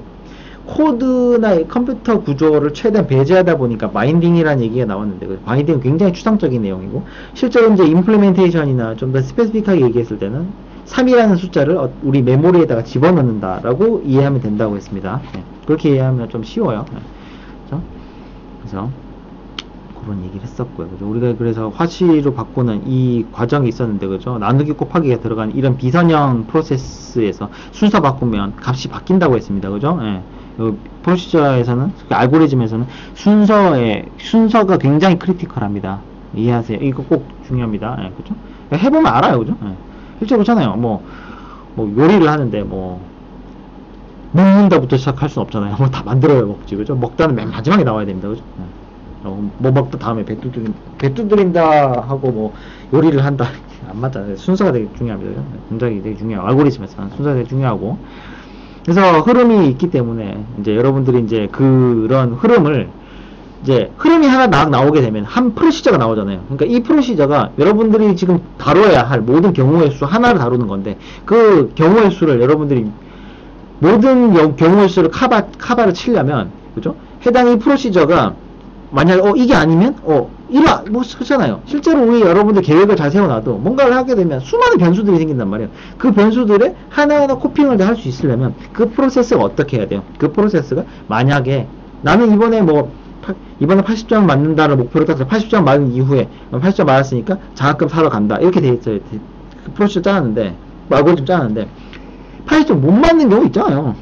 코드나 컴퓨터 구조를 최대한 배제하다 보니까 바인딩이라는 얘기가 나왔는데, 바인딩은 굉장히 추상적인 내용이고, 실제로 이제 임플리멘테이션이나 좀 더 스페시픽하게 얘기했을 때는 3이라는 숫자를 우리 메모리에다가 집어넣는다라고 이해하면 된다고 했습니다. 네. 그렇게 이해하면 좀 쉬워요. 네. 그래서 그런 얘기를 했었고요. 그죠? 우리가 그래서 화씨로 바꾸는 이 과정이 있었는데, 그죠? 나누기 곱하기가 들어간 이런 비선형 프로세스에서 순서 바꾸면 값이 바뀐다고 했습니다. 그죠? 예. 프로시저에서는, 알고리즘에서는 순서가 굉장히 크리티컬합니다. 이해하세요? 이거 꼭 중요합니다. 예, 그죠? 해보면 알아요. 그죠? 예. 실제 그렇잖아요. 뭐 요리를 하는데, 먹는다부터 시작할 수는 없잖아요. 뭐 다 만들어야 먹지. 그죠? 먹다는 맨 마지막에 나와야 됩니다. 그죠? 예. 뭐 먹다 다음에 배 두드린다 하고 뭐 요리를 한다 안 맞잖아요. 순서가 되게 중요합니다. 굉장히 되게 중요하고, 알고리즘에서는 순서가 되게 중요하고, 그래서 흐름이 있기 때문에 이제 여러분들이 이제 그런 흐름이 하나 나오게 되면 한 프로시저가 나오잖아요. 그러니까 이 프로시저가 여러분들이 지금 다뤄야 할 모든 경우의 수 하나를 다루는 건데, 그 경우의 수를 여러분들이 모든 경우의 수를 카바를 치려면, 그죠? 해당 이 프로시저가 만약 이게 아니면 이라 뭐 그렇잖아요. 실제로 우리 여러분들 계획을 잘 세워놔도 뭔가를 하게 되면 수많은 변수들이 생긴단 말이에요. 그 변수들을 하나하나 코핑을 할 수 있으려면 그 프로세스가 어떻게 해야 돼요? 그 프로세스가 만약에 나는 이번에 80점 맞는다를 목표로 딱 80점 맞은 이후에 80점 맞았으니까 장학금 사러 간다 이렇게 돼 있어요. 그 프로세스 짜는데, 알고리즘 짜는데 80점 못 맞는 경우 있잖아요.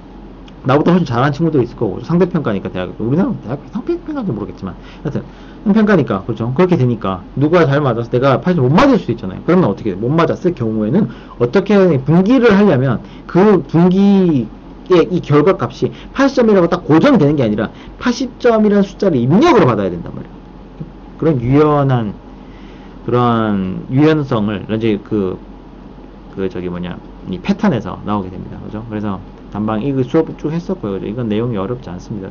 나보다 훨씬 잘하는 친구도 있을 거고, 상대평가니까 우리나라 대학 상대평가인지 모르겠지만, 하여튼 평가니까, 그렇죠? 그렇게 되니까 누가 잘 맞아서 내가 80점 못 맞을 수도 있잖아요. 그러면 어떻게 돼? 못 맞았을 경우에는 어떻게 하냐, 분기를 하려면 그 분기의 이 결과값이 80점이라고 딱 고정되는 게 아니라 80점이라는 숫자를 입력으로 받아야 된단 말이에요. 그런 유연성을 이제 이 패턴에서 나오게 됩니다. 그죠? 그래서 단방 이거 수업 쭉 했었고요. 그죠? 이건 내용이 어렵지 않습니다.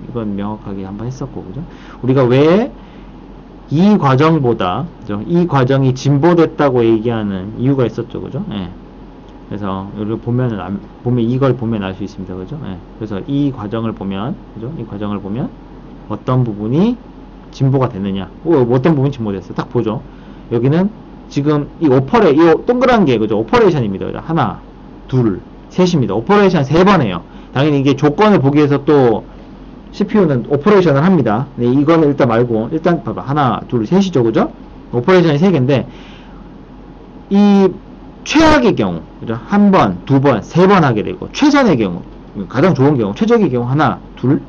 이건 명확하게 한번 했었고, 그죠? 우리가 왜 이 과정보다, 그죠? 이 과정이 진보됐다고 얘기하는 이유가 있었죠. 그죠? 예. 그래서 여기 이걸 보면 알 수 있습니다. 그죠? 예. 그래서 이 과정을 보면, 그죠? 이 과정을 보면 어떤 부분이 진보가 됐느냐, 어떤 부분이 진보됐어요. 딱 보죠. 여기는 지금 이 동그란 게, 그죠? 오퍼레이션입니다. 그죠? 하나, 둘, 셋입니다. 오퍼레이션 3번 해요. 당연히 이게 조건을 보기 위해서 또 CPU는 오퍼레이션을 합니다. 네, 이거는 일단 말고, 일단 봐봐. 하나, 둘, 셋이죠. 그죠? 오퍼레이션이 3개인데, 이 최악의 경우, 그죠? 한 번, 두 번, 3번 하게 되고, 최선의 경우, 가장 좋은 경우, 최적의 경우 하나, 둘,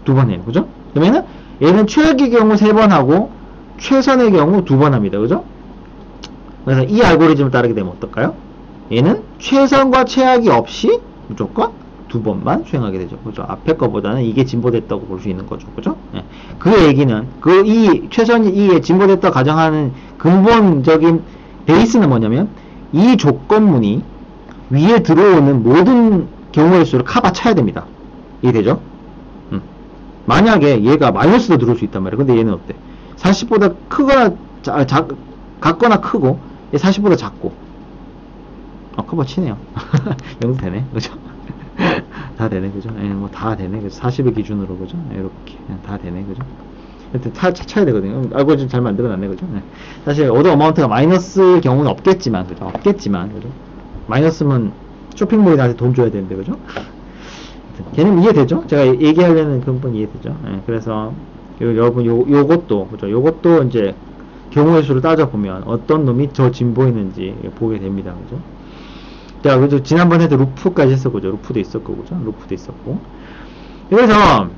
2번 해요. 그죠? 그러면은 얘는 최악의 경우 3번 하고, 최선의 경우 2번 합니다. 그죠? 그래서 이 알고리즘을 따르게 되면 어떨까요? 얘는 최선과 최악이 없이 무조건 2번만 수행하게 되죠. 그죠? 앞에 거보다는 이게 진보됐다고 볼 수 있는 거죠. 그죠? 예. 그 얘기는, 이게 진보됐다고 가정하는 근본적인 베이스는 뭐냐면, 이 조건문이 위에 들어오는 모든 경우의 수를 카바 쳐야 됩니다. 이해되죠? 만약에 얘가 마이너스도 들어올 수 있단 말이에요. 근데 얘는 어때? 40보다 크거나, 같거나 크고, 얘 40보다 작고, 커버 치네요. 영도 되네. 그죠? 다 되네. 그죠? 예, 뭐 다 되네. 그죠? 40의 기준으로. 그죠? 이렇게. 다 되네. 그죠? 하여튼 쳐야 되거든요. 알고리즘 잘 만들어놨네. 그죠? 예. 사실, 오더 어마운트가 마이너스일 경우는 없겠지만, 그죠? 그죠? 마이너스면 쇼핑몰이 나한테 돈 줘야 되는데, 그죠? 걔는 이해되죠? 제가 얘기하려는 근본 이해되죠? 예, 그래서, 여러분, 요것도, 그죠? 요것도 이제, 경우의 수를 따져보면 어떤 놈이 더 진보했는지 보게 됩니다. 그죠? 자, 그래서 지난번 에도 루프까지 했었고, 루프도 있었고, 그죠? 루프도 있었고. 그래서,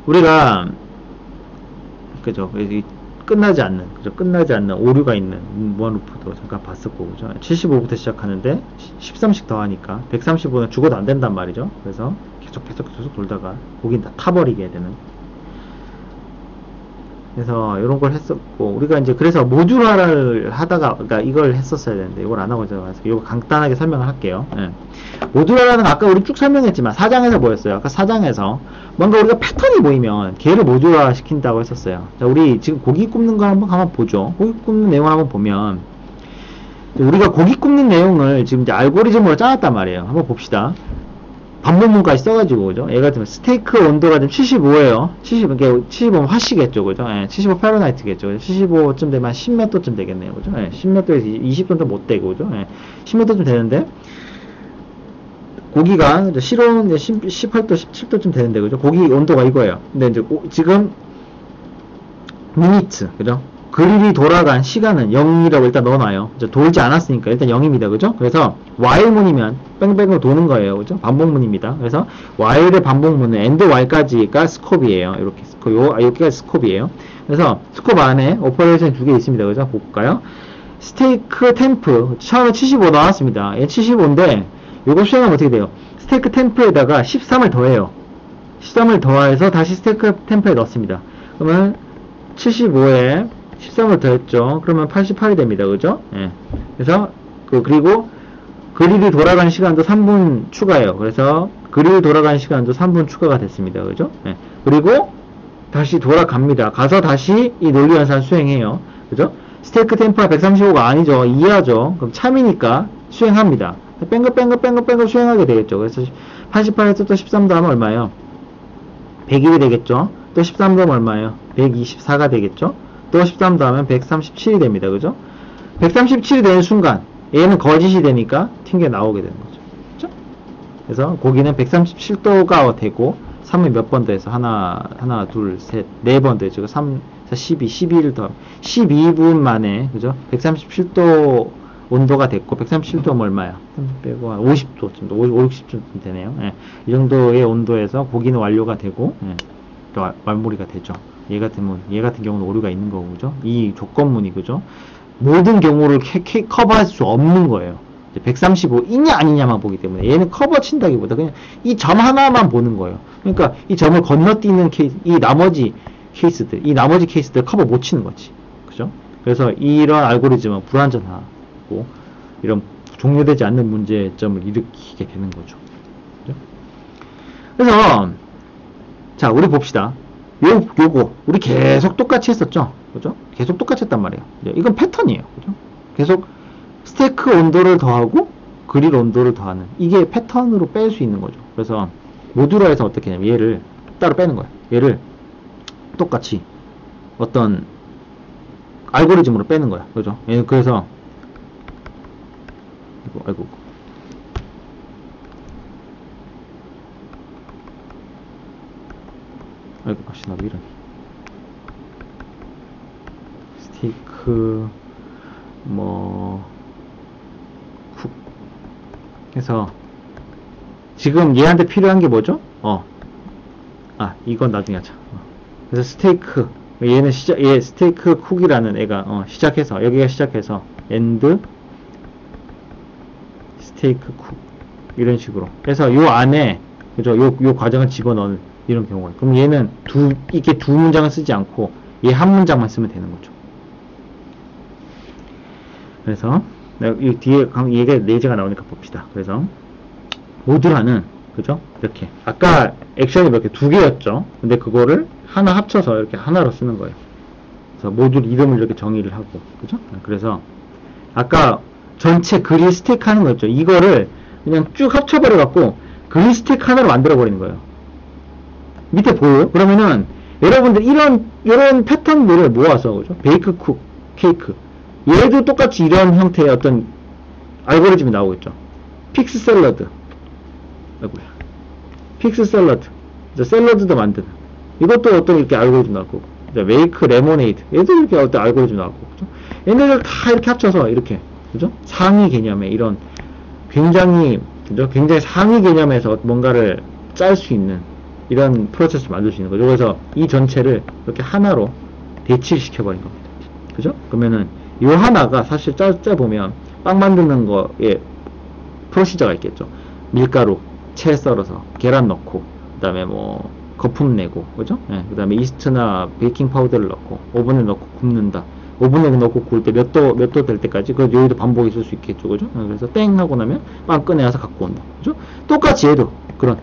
우리가, 그죠? 끝나지 않는 오류가 있는 무한 루프도 잠깐 봤었고, 그죠? 75부터 시작하는데, 13씩 더하니까, 135는 죽어도 안 된단 말이죠. 그래서, 계속 돌다가, 거긴 다 타버리게 되는. 그래서 이런 걸 했었고, 우리가 이제 그래서 모듈화를 하다가, 그러니까 이걸 했었어야 되는데 이걸 안 하고 있어서 이거 간단하게 설명을 할게요. 예. 모듈화라는 아까 우리 쭉 설명했지만 4장에서 뭐였어요? 아까 4장에서 뭔가 우리가 패턴이 보이면 걔를 모듈화 시킨다고 했었어요. 자, 우리 지금 고기 굽는 거 한번 보죠. 고기 굽는 내용을 한번 보면, 우리가 고기 굽는 내용을 지금 이제 알고리즘으로 짜놨단 말이에요. 한번 봅시다. 반복문까지 써가지고, 그죠? 얘 같은 스테이크 온도가 지금 75예요. 75면 화씨겠죠, 그죠? 예, 75 파라나이트겠죠. 75쯤 되면 10몇 도쯤 되겠네요, 그죠? 예, 10몇 도에서 20도도 못 되고, 그죠? 예, 10몇 도쯤 되는데, 고기가, 실온 18도, 17도쯤 되는데, 그죠? 고기 온도가 이거예요. 근데 이제, 지금, 미니트, 그죠? 그릴이 돌아간 시간은 0이라고 일단 넣어놔요. 돌지 않았으니까 일단 0입니다. 그죠? 그래서 while문이면 뺑뺑으로 도는 거예요. 그죠? 반복문입니다. 그래서 while의 반복문은 end while까지가 스콥이에요. 이렇게 여기가 스콥이에요. 그래서 스콥 안에 오퍼레이션이 두 개 있습니다. 그죠? 볼까요? 스테이크 템프 처음에 75 나왔습니다. 얘 75인데 요거 수행하면 어떻게 돼요? 스테이크 템프에다가 13을 더해요. 13을 더해서 다시 스테이크 템프에 넣습니다. 그러면 75에 13을 더했죠. 그러면 88이 됩니다. 그죠? 예. 그래서, 그리고, 그릴이 돌아가는 시간도 3분 추가해요. 그래서, 그릴 돌아가는 시간도 3분 추가가 됐습니다. 그죠? 예. 그리고, 다시 돌아갑니다. 가서 다시 이 논리연산 수행해요. 그죠? 스테이크 템퍼가 135가 아니죠. 이하죠. 그럼 참이니까 수행합니다. 뺑글 수행하게 되겠죠. 그래서, 88에서 또 13 더하면 얼마예요? 100일이 되겠죠? 또 13 더하면 얼마예요? 124가 되겠죠? 또 13 더하면 137이 됩니다. 그죠? 137이 되는 순간 얘는 거짓이 되니까 튕겨 나오게 되는 거죠. 그죠? 그래서 고기는 137도가 되고 3을 몇 번 더해서 하나, 둘, 셋, 네 번 더해서 3, 4, 12, 12를 더 12분 만에 그죠? 137도 온도가 됐고 137도면 얼마야? 30 빼고 한 50도쯤, 50쯤 되네요. 예. 이 정도의 온도에서 고기는 완료가 되고 말몰이가 되죠. 얘 같은 경우는 오류가 있는 거고, 그죠? 이 조건문이, 그죠? 모든 경우를 커버할 수 없는 거예요. 135 있냐 아니냐만 보기 때문에 얘는 커버 친다기보다 그냥 이 점 하나만 보는 거예요. 그러니까 이 점을 건너뛰는 케이스, 이 나머지 케이스들 커버 못 치는 거지. 그죠? 그래서 이런 알고리즘은 불완전하고 이런 종료되지 않는 문제점을 일으키게 되는 거죠. 그죠? 그래서 자, 우리 봅시다. 요거 우리 계속 똑같이 했었죠. 그죠? 계속 똑같이 했단 말이에요. 이건 패턴이에요. 그죠? 계속 스테이크 온도를 더하고 그릴 온도를 더하는 이게 패턴으로 뺄 수 있는 거죠. 그래서 모듈화해서 어떻게 하냐면 얘를 따로 빼는 거예요. 얘를 똑같이 어떤 알고리즘으로 빼는 거야. 그죠? 그래서 아이고 아시나 왜 이러니 스테이크 쿡 해서 지금 얘한테 필요한 게 뭐죠? 이건 나중에 하자. 그래서 스테이크 얘는 얘 스테이크 쿡이라는 애가 시작해서 여기가 시작해서 엔드 스테이크 쿡 이런 식으로 해서 요 안에 그죠? 요 과정을 집어넣는 이런 경우가. 그럼 얘는 이렇게 두 문장을 쓰지 않고 얘 한 문장만 쓰면 되는 거죠. 그래서 이 뒤에 얘가 내재가 나오니까 봅시다. 그래서 모듈화는 그죠? 이렇게 아까 액션이 몇 개? 두 개였죠. 근데 그거를 하나 합쳐서 이렇게 하나로 쓰는 거예요. 그래서 모듈 이름을 이렇게 정의를 하고 그죠? 그래서 아까 전체 그릴 스테이크 하는 거 있죠. 이거를 그냥 쭉 합쳐버려 갖고 그릴 스테이크 하나로 만들어 버리는 거예요. 밑에 보여요? 그러면은 여러분들 이런 패턴들을 모아서 그죠? 베이크 쿡, 케이크 얘도 똑같이 이런 형태의 어떤 알고리즘이 나오겠죠. 픽스 샐러드 픽스 샐러드 샐러드도 만드는 이것도 어떤 이렇게 알고리즘 나올 거고 메이크 레모네이드 얘도 이렇게 어떤 알고리즘 나올 거고 그죠? 얘네들 다 이렇게 합쳐서 이렇게 그죠? 상위 개념의 이런 굉장히 상위 개념에서 뭔가를 짤 수 있는 이런 프로세스를 만들 수 있는 거죠. 그래서 이 전체를 이렇게 하나로 대치시켜버린 겁니다. 그죠? 그러면은 이 하나가 사실 짜보면 빵 만드는 거에 프로시저가 있겠죠. 밀가루, 채 썰어서 계란 넣고 그 다음에 거품 내고 그죠? 그 다음에 이스트나 베이킹 파우더를 넣고 오븐에 넣고 굽는다. 오븐에 넣고 구울 때 몇 도 될 때까지 그 여기도 반복이 있을 수 있겠죠. 그죠? 그래서 땡 하고 나면 빵 꺼내와서 갖고 온다. 그죠? 똑같이 얘도 그런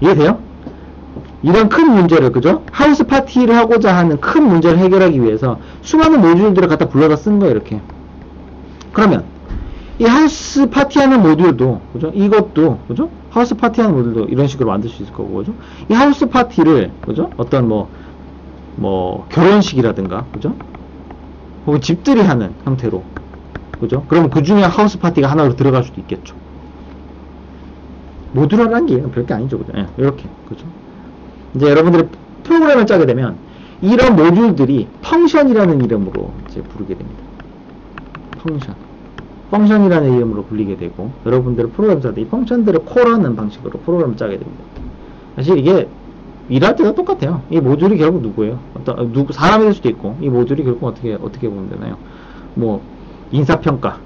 이해돼요? 이런 큰 문제를 그죠? 하우스 파티를 하고자 하는 큰 문제를 해결하기 위해서 수많은 모듈들을 갖다 불러다 쓴 거예요. 이렇게. 그러면 이 하우스 파티하는 모듈도, 그죠? 이것도, 그죠? 하우스 파티하는 모듈도 이런 식으로 만들 수 있을 거고, 그죠? 이 하우스 파티를, 그죠? 어떤 결혼식이라든가, 그죠? 혹은 집들이 하는 형태로, 그죠? 그러면 그 중에 하우스 파티가 하나로 들어갈 수도 있겠죠. 모듈화라는 게 별게 아니죠, 그죠? 예, 이렇게, 그죠? 이제 여러분들이 프로그램을 짜게 되면 이런 모듈들이 펑션이라는 이름으로 이제 부르게 됩니다. 펑션이라는 이름으로 불리게 되고, 여러분들은 프로그램 짤 때 이 펑션들을 콜하는 방식으로 프로그램을 짜게 됩니다. 사실 이게 일할 때도 똑같아요. 이 모듈이 결국 누구예요? 사람이 될 수도 있고, 이 모듈이 결국 어떻게 보면 되나요? 인사평가.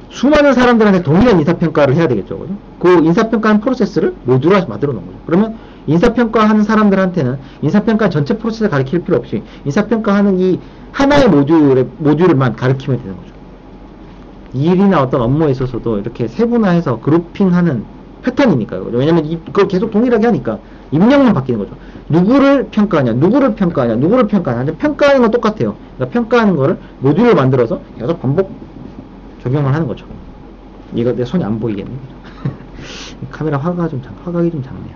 수많은 사람들한테 동일한 인사평가를 해야 되겠죠, 그죠? 그 인사평가하는 프로세스를 모듈화 만들어 놓은 거죠. 그러면 인사평가하는 사람들한테는 인사평가 전체 프로세스를 가르칠 필요 없이 인사평가하는 이 하나의 모듈을만 가르치면 되는 거죠. 일이나 어떤 업무에 있어서도 이렇게 세분화해서 그룹핑하는 패턴이니까요. 왜냐면 그걸 계속 동일하게 하니까 입력만 바뀌는 거죠. 누구를 평가하냐, 누구를 평가하냐, 누구를 평가하냐. 평가하는 건 똑같아요. 그러니까 평가하는 거를 모듈을 만들어서 계속 반복 적용을 하는 거죠. 이거 내 손이 안 보이겠네. 카메라 화각이 좀 작네요.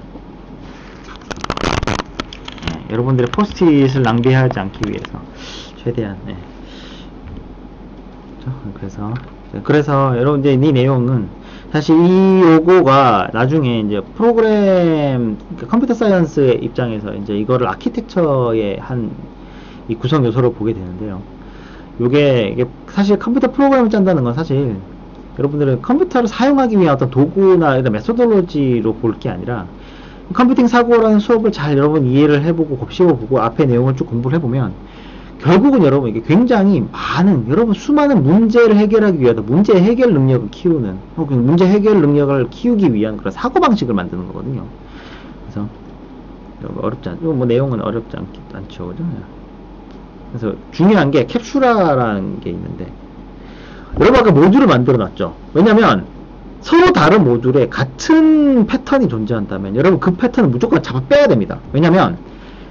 네, 여러분들의 포스트잇을 낭비하지 않기 위해서 최대한. 네. 그래서 여러분 이제 이 내용은 사실 이 요거가 나중에 이제 프로그램 컴퓨터 사이언스의 입장에서 이제 이거를 아키텍처의 한 이 구성 요소로 보게 되는데요. 이게 사실 컴퓨터 프로그램을 짠다는 건 사실 여러분들은 컴퓨터를 사용하기 위한 어떤 도구나 이런 메소돌로지로 볼 게 아니라 컴퓨팅 사고라는 수업을 잘 여러분 이해를 해보고 곱씹어보고 앞에 내용을 쭉 공부를 해보면 결국은 여러분 이게 굉장히 많은 여러분 수많은 문제를 해결하기 위해서 문제 해결 능력을 키우는 혹은 문제 해결 능력을 키우기 위한 그런 사고방식을 만드는 거거든요. 그래서 어렵지 않죠. 내용은 어렵지 않죠. 그죠? 그래서 중요한 게 캡슐화라는 게 있는데 여러분 아까 모듈을 만들어 놨죠. 왜냐면 서로 다른 모듈에 같은 패턴이 존재한다면 여러분 그 패턴을 무조건 잡아 빼야 됩니다. 왜냐면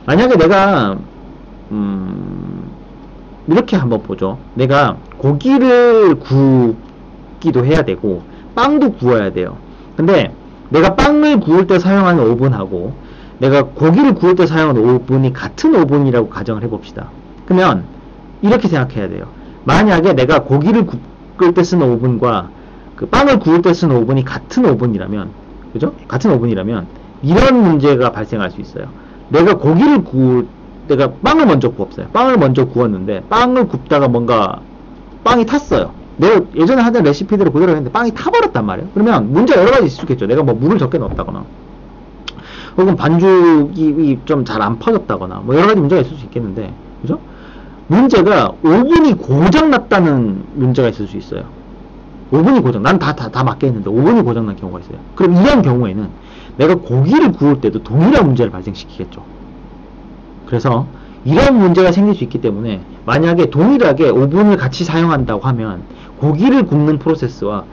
만약에 내가 이렇게 한번 보죠. 내가 고기를 굽기도 해야 되고 빵도 구워야 돼요. 근데 내가 빵을 구울 때 사용하는 오븐하고 내가 고기를 구울 때 사용하는 오븐이 같은 오븐이라고 가정을 해봅시다. 그러면 이렇게 생각해야 돼요. 만약에 내가 고기를 굽을 때 쓰는 오븐과 그 빵을 구울 때 쓰는 오븐이 같은 오븐이라면, 그죠? 같은 오븐이라면 이런 문제가 발생할 수 있어요. 내가 빵을 먼저 구웠어요. 빵을 먼저 구웠는데 빵을 굽다가 뭔가 빵이 탔어요. 내가 예전에 하던 레시피대로 그대로 했는데 빵이 타버렸단 말이에요. 그러면 문제가 여러 가지 있을 수 있겠죠. 내가 물을 적게 넣었다거나 혹은 반죽이 좀 잘 안 퍼졌다거나 여러 가지 문제가 있을 수 있겠는데, 그죠? 문제가 오븐이 고장났다는 문제가 있을 수 있어요. 오븐이 고장, 난 다 맞게 했는데 오븐이 고장난 경우가 있어요. 그럼 이런 경우에는 내가 고기를 구울 때도 동일한 문제를 발생시키겠죠. 그래서 이런 문제가 생길 수 있기 때문에 만약에 동일하게 오븐을 같이 사용한다고 하면 고기를 굽는 프로세스와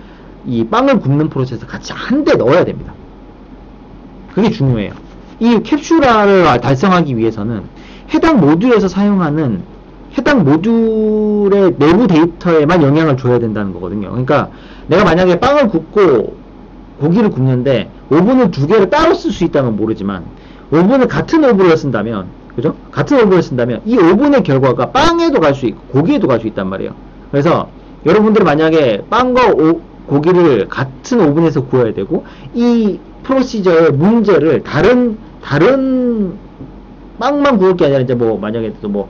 이 빵을 굽는 프로세스 같이 한 대 넣어야 됩니다. 그게 중요해요. 이 캡슐화를 달성하기 위해서는 해당 모듈에서 사용하는 해당 모듈의 내부 데이터에만 영향을 줘야 된다는 거거든요. 그러니까 내가 만약에 빵을 굽고 고기를 굽는데 오븐을 두 개를 따로 쓸 수 있다면 모르지만 오븐을 같은 오븐을 쓴다면, 그죠? 같은 오븐을 쓴다면 이 오븐의 결과가 빵에도 갈 수 있고 고기에도 갈 수 있단 말이에요. 그래서 여러분들이 만약에 빵과 고기를 같은 오븐에서 구워야 되고 이 프로시저의 문제를 다른 빵만 구울 게 아니라 이제 만약에 또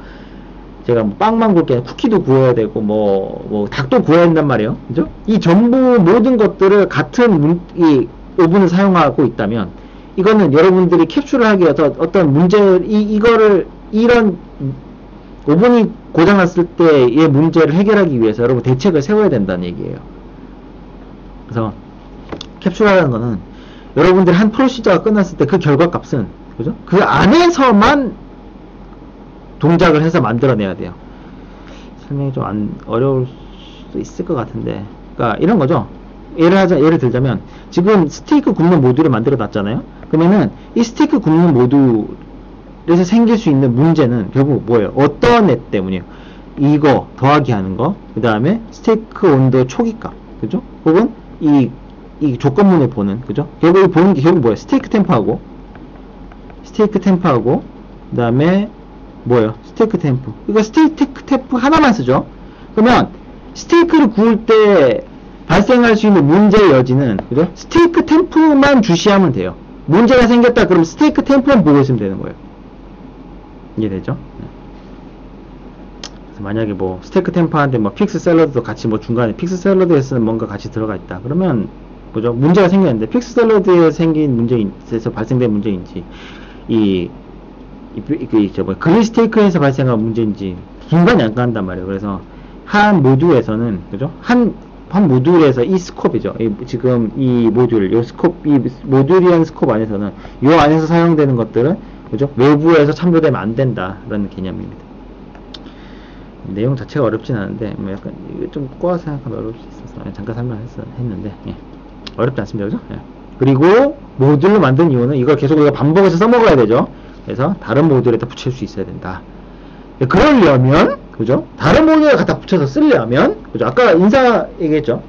제가 빵만 구울 게 아니라 쿠키도 구워야 되고 닭도 구워야 된단 말이에요. 그죠? 이 전부 모든 것들을 같은 이 오븐을 사용하고 있다면 이거는 여러분들이 캡슐을 하기 위해서 어떤 이런 오븐이 고장났을 때의 문제를 해결하기 위해서 여러분 대책을 세워야 된다는 얘기예요. 그래서 캡슐화라는 거는 여러분들이 한 프로시저가 끝났을 때 그 결과값은, 그죠? 그 안에서만 동작을 해서 만들어내야 돼요. 설명이 좀 어려울 수도 있을 것 같은데, 그러니까 이런 거죠. 예를 들자면 지금 스테이크 굽는 모듈을 만들어 놨잖아요. 그러면은 이 스테이크 굽는 모듈에서 생길 수 있는 문제는 결국 뭐예요? 어떤 애 때문이에요? 이거 더하기 하는 거, 그 다음에 스테이크 온도 초기값, 그죠? 혹은 이 조건문에 보는, 그죠? 결국 이 보는 게 결국 뭐예요? 스테이크 템프하고, 그 다음에 뭐예요? 스테이크 템프. 이거 스테이크 템프 하나만 쓰죠? 그러면 스테이크를 구울 때 발생할 수 있는 문제의 여지는, 그죠? 스테이크 템프만 주시하면 돼요. 문제가 생겼다 그러면 스테이크 템프만 보고 있으면 되는 거예요. 이해되죠? 그래서 만약에 뭐 스테이크 템프한테 뭐 픽스 샐러드도 같이 뭐 중간에 픽스 샐러드에서는 뭔가 같이 들어가 있다 그러면, 그죠? 문제가 생겼는데 픽스 샐러드에 생긴 문제에서 발생된 문제인지 그릴 스테이크에서 발생한 문제인지 중간에 안 간단 말이에요. 그래서 한 모듈에서는, 그죠? 한 모듈에서 이 스콥이죠. 지금 이 모듈, 이 모듈이라는 스콥 안에서는 이 안에서 사용되는 것들은, 그죠? 외부에서 참조되면 안 된다라는 개념입니다. 내용 자체가 어렵진 않은데 뭐 약간 이거 좀 꼬아서 생각하면 어려울 수 있어서 잠깐 설명했는데 어렵지 않습니다. 그죠? 그리고 모듈로 만든 이유는 이걸 계속 우리가 반복해서 써먹어야 되죠. 그래서 다른 모듈에다 붙일 수 있어야 된다. 그러려면, 그죠? 다른 모듈에 갖다 붙여서 쓰려면, 그죠? 아까 인사 얘기했죠?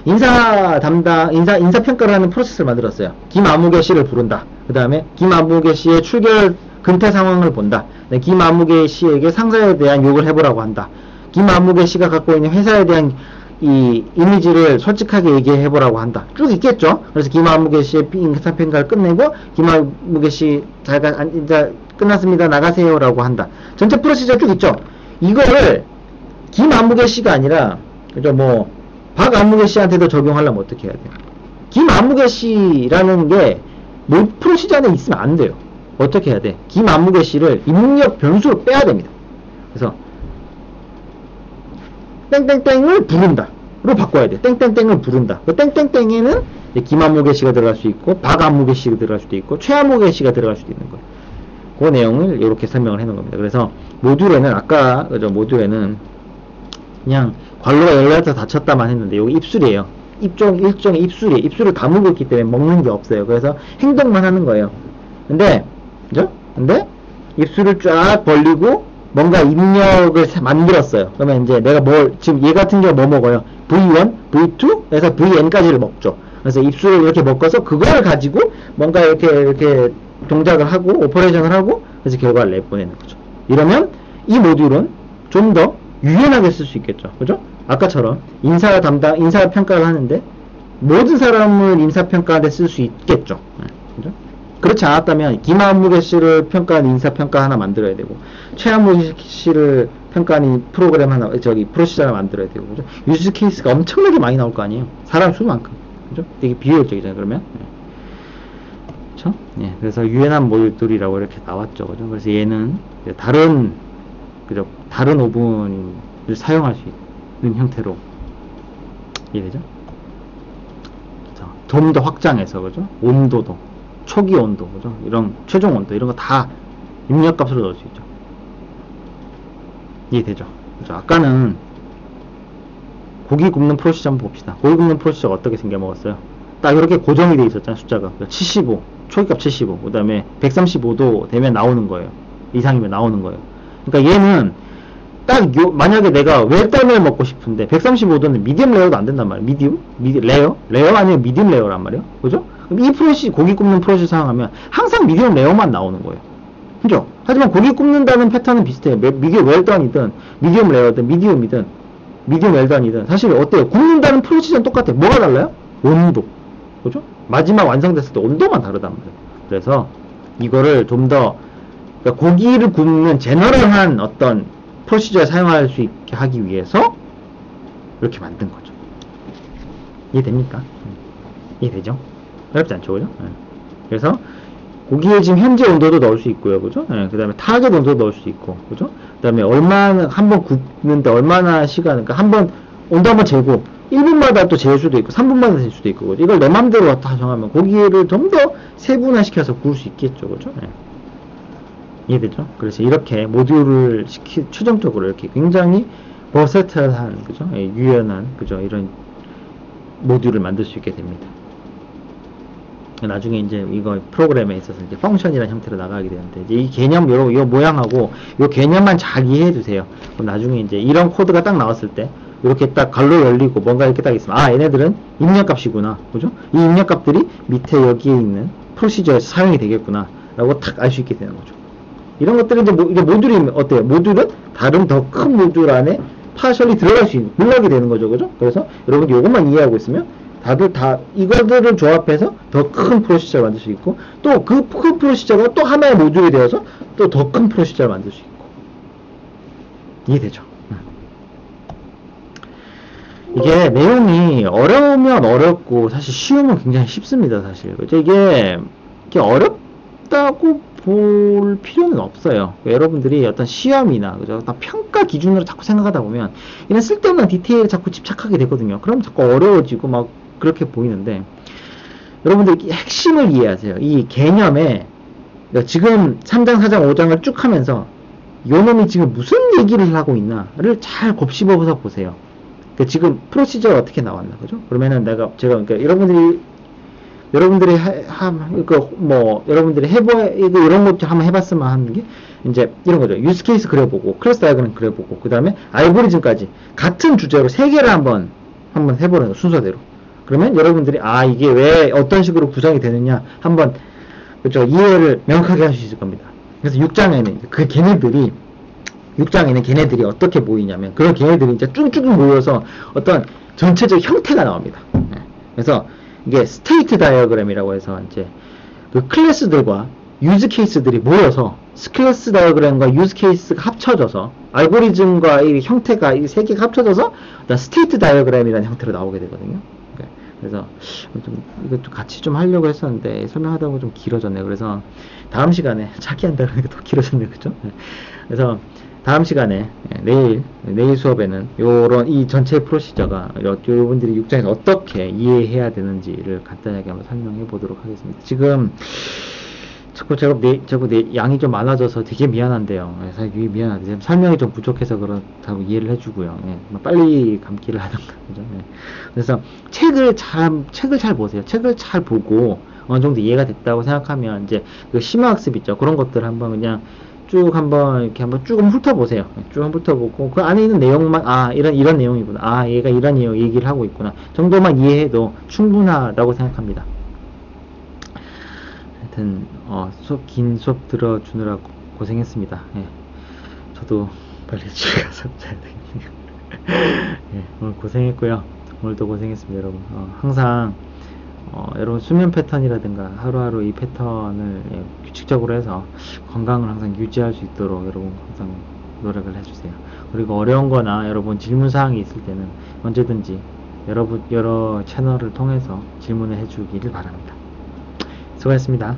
인사평가를 하는 프로세스를 만들었어요. 김아무개 씨를 부른다. 그 다음에 김아무개 씨의 출결 근태 상황을 본다. 김아무개 씨에게 상사에 대한 욕을 해보라고 한다. 김아무개 씨가 갖고 있는 회사에 대한 이 이미지를 솔직하게 얘기해보라고 한다. 쭉 있겠죠? 그래서 김아무개 씨의 인사평가를 끝내고, 김아무개 씨, 이제 끝났습니다. 나가세요. 라고 한다. 전체 프로시저 쭉 있죠? 이거를 김아무개 씨가 아니라, 그죠? 뭐, 박아무개 씨한테도 적용하려면 어떻게 해야 돼요? 김아무개 씨라는 게, 뭐, 프로시저 안에 있으면 안 돼요. 어떻게 해야 돼? 김아무개 씨를 입력 변수로 빼야 됩니다. 그래서, 땡땡땡을 부른다 로 바꿔야 돼. 땡땡땡을 부른다. 그 땡땡땡에는 김아무개 씨가 들어갈 수 있고, 박아무개 씨가 들어갈 수도 있고, 최아무개 씨가 들어갈 수도 있는 거예요. 그 내용을 이렇게 설명을 해 놓은 겁니다. 그래서 모듈에는 아까 그죠? 모듈에는 그냥 괄호가 열려서 닫혔다만 했는데 여기 입술이에요. 일종의 입술이에요. 입술을 다물고 있기 때문에 먹는 게 없어요. 그래서 행동만 하는 거예요. 근데 그죠? 근데 입술을 쫙 벌리고 뭔가 입력을 만들었어요. 그러면 이제 내가 지금 얘 같은 경우 뭐 먹어요? V1, V2에서 VN까지를 먹죠. 그래서 입술을 이렇게 먹어서 그걸 가지고 뭔가 이렇게 동작을 하고 오퍼레이션을 하고 그래서 결과를 내보내는 거죠. 이러면 이 모듈은 좀 더 유연하게 쓸 수 있겠죠. 그죠? 아까처럼 인사평가를 하는데 모든 사람을 인사평가하는데 쓸 수 있겠죠. 그죠? 그렇지 않았다면 김아무개 씨를 평가하는 인사평가 하나 만들어야 되고, 최아무개 씨를 평가하는 프로그램 하나, 프로시저 하나 만들어야 되고, 그죠? 유즈 케이스가 엄청나게 많이 나올 거 아니에요. 사람 수만큼. 그죠? 되게 비효율적이잖아요, 그러면. 그쵸? 예, 그래서 유연한 모듈이라고 이렇게 나왔죠. 그죠? 그래서 얘는 다른 오븐을 사용할 수 있는 형태로 이해되죠? 좀 더 확장해서, 그죠? 온도도, 초기 온도, 그죠? 이런 최종 온도 이런 거 다 입력값으로 넣을 수 있죠. 이해되죠? 그죠? 아까는 고기 굽는 프로시저 한번 봅시다. 고기 굽는 프로시저가 어떻게 생겨 먹었어요? 딱 이렇게 고정이 되어 있었잖아요. 숫자가 75, 초기값 75, 그 다음에 135도 되면 나오는 거예요. 이상이면 나오는 거예요. 그러니까 얘는 딱 만약에 내가 웰던을 먹고 싶은데 135도는 미디엄 레어도 안 된단 말이에요. 레어 아니면 미디엄 레어란 말이에요. 그죠? 그럼 이 고기 굽는 프로시저 사용하면 항상 미디엄 레어만 나오는 거예요. 그죠? 하지만 고기 굽는다는 패턴은 비슷해요. 미디엄 웰던이든 미디엄 레어든 미디엄 웰던이든 사실 어때요? 굽는다는 프로시저는 똑같아요. 뭐가 달라요? 온도. 그죠? 마지막 완성됐을 때 온도만 다르단 말이에요. 그래서 이거를 좀 더 그러니까 고기를 굽는 제너럴한 어떤 프로시저에 사용할 수 있게 하기 위해서 이렇게 만든 거죠. 이해됩니까? 이해되죠? 어렵지 않죠, 그죠? 그래서 고기의 지금 현재 온도도 넣을 수 있고요, 그죠? 그 다음에 타겟 온도도 넣을 수 있고, 그죠? 그 다음에 한번 굽는데 얼마나 시간, 그러니까 온도 한번 재고 1분마다 또 잴 수도 있고 3분마다 잴 수도 있고, 그죠? 이걸 내 맘대로 다 정하면 고기를 좀 더 세분화시켜서 구울 수 있겠죠, 그죠? 이해되죠? 그래서 이렇게 모듈을 최종적으로 이렇게 굉장히 버세트한, 그죠? 유연한, 그죠? 이런 모듈을 만들 수 있게 됩니다. 나중에 이제 이거 프로그램에 있어서 이제 펑션이라는 형태로 나가게 되는데, 이제 이 개념, 요 모양하고 요 개념만 잘 이해해 두세요. 그럼 나중에 이제 이런 코드가 딱 나왔을 때, 이렇게 딱 갈로 열리고 뭔가 이렇게 딱 있으면 아 얘네들은 입력값이구나, 그죠? 이 입력값들이 밑에 여기에 있는 프로시저에서 사용이 되겠구나 라고 탁 알 수 있게 되는 거죠. 이런 것들은 이제 모듈이 어때요? 모듈은 다른 더 큰 모듈 안에 파셜이 들어갈 수 있는 블럭이 되는 거죠, 그죠? 그래서 여러분들 이것만 이해하고 있으면 다들 다 이거들을 조합해서 더 큰 프로시저를 만들 수 있고, 또 그 큰 프로시저가 또 하나의 모듈이 되어서 또 더 큰 프로시저를 만들 수 있고. 이해되죠? 이게 내용이 어려우면 어렵고 사실 쉬우면 굉장히 쉽습니다, 사실. 그죠? 이게 어렵다고 볼 필요는 없어요. 여러분들이 어떤 시험이나 그죠? 어떤 평가 기준으로 자꾸 생각하다 보면 이런 쓸데없는 디테일에 자꾸 집착하게 되거든요. 그럼 자꾸 어려워지고 막 그렇게 보이는데, 여러분들 핵심을 이해하세요. 이 개념에 지금 3장, 4장, 5장을 쭉 하면서 요놈이 지금 무슨 얘기를 하고 있나를 잘 곱씹어서 보세요. 그러니까 지금 프로시저가 어떻게 나왔나, 그죠? 그러면은 제가 그러니까 여러분들이 여러분들이 이런 것도 한번 해봤으면 하는 게 이제 이런 거죠. 유스 케이스 그려보고 클래스 다이어그램 그려보고 그 다음에 알고리즘까지 같은 주제로 3개를 한번 해보는 거, 순서대로. 그러면 여러분들이 이게 왜 어떤 식으로 구성이 되느냐 한번 그렇죠, 이해를 명확하게 할 수 있을 겁니다. 그래서 6장에는 걔네들이 어떻게 보이냐면, 그런 걔네들이 이제 쭉쭉 모여서 어떤 전체적 형태가 나옵니다. 그래서 이게 스테이트 다이어그램이라고 해서 이제 그 클래스들과 유즈 케이스들이 모여서 클래스 다이어그램과 유즈 케이스가 합쳐져서 알고리즘과 이 형태가 이 세 개가 합쳐져서 스테이트 다이어그램이라는 형태로 나오게 되거든요. 그래서 이것도 같이 좀 하려고 했었는데 설명하다 보면 좀 길어졌네요. 그래서 다음 시간에 짧게 한다 그러니까 더 길어졌네요, 그죠? 그래서 다음 시간에 내일 수업에는 이 전체 프로시저가 여러분들이 6장에서 어떻게 이해해야 되는지를 간단하게 한번 설명해 보도록 하겠습니다. 지금 자꾸 양이 좀 많아져서 되게 미안한데요. 미안한데 지금 설명이 좀 부족해서 그렇다고 이해를 해주고요. 빨리 감기를 하던가, 그죠? 그래서 책을 잘 보세요. 책을 잘 보고 어느 정도 이해가 됐다고 생각하면 이제 그 심화학습 있죠. 그런 것들 한번 그냥 쭉 한번 훑어보세요. 쭉 한번 훑어보고 그 안에 있는 내용만 이런 내용이구나. 얘가 이런 내용 얘기를 하고 있구나 정도만 이해해도 충분하다고 생각합니다. 하여튼 긴 수업 들어주느라 고생했습니다. 저도 빨리 집에 가서 자야 되겠네요. 오늘 고생했고요. 오늘도 고생했습니다, 여러분. 항상 여러분 수면 패턴이라든가 하루하루 이 패턴을 규칙적으로 해서 건강을 항상 유지할 수 있도록 여러분 항상 노력을 해주세요. 그리고 어려운 거나 여러분 질문사항이 있을 때는 언제든지 여러 채널을 통해서 질문을 해주기를 바랍니다. 수고하셨습니다.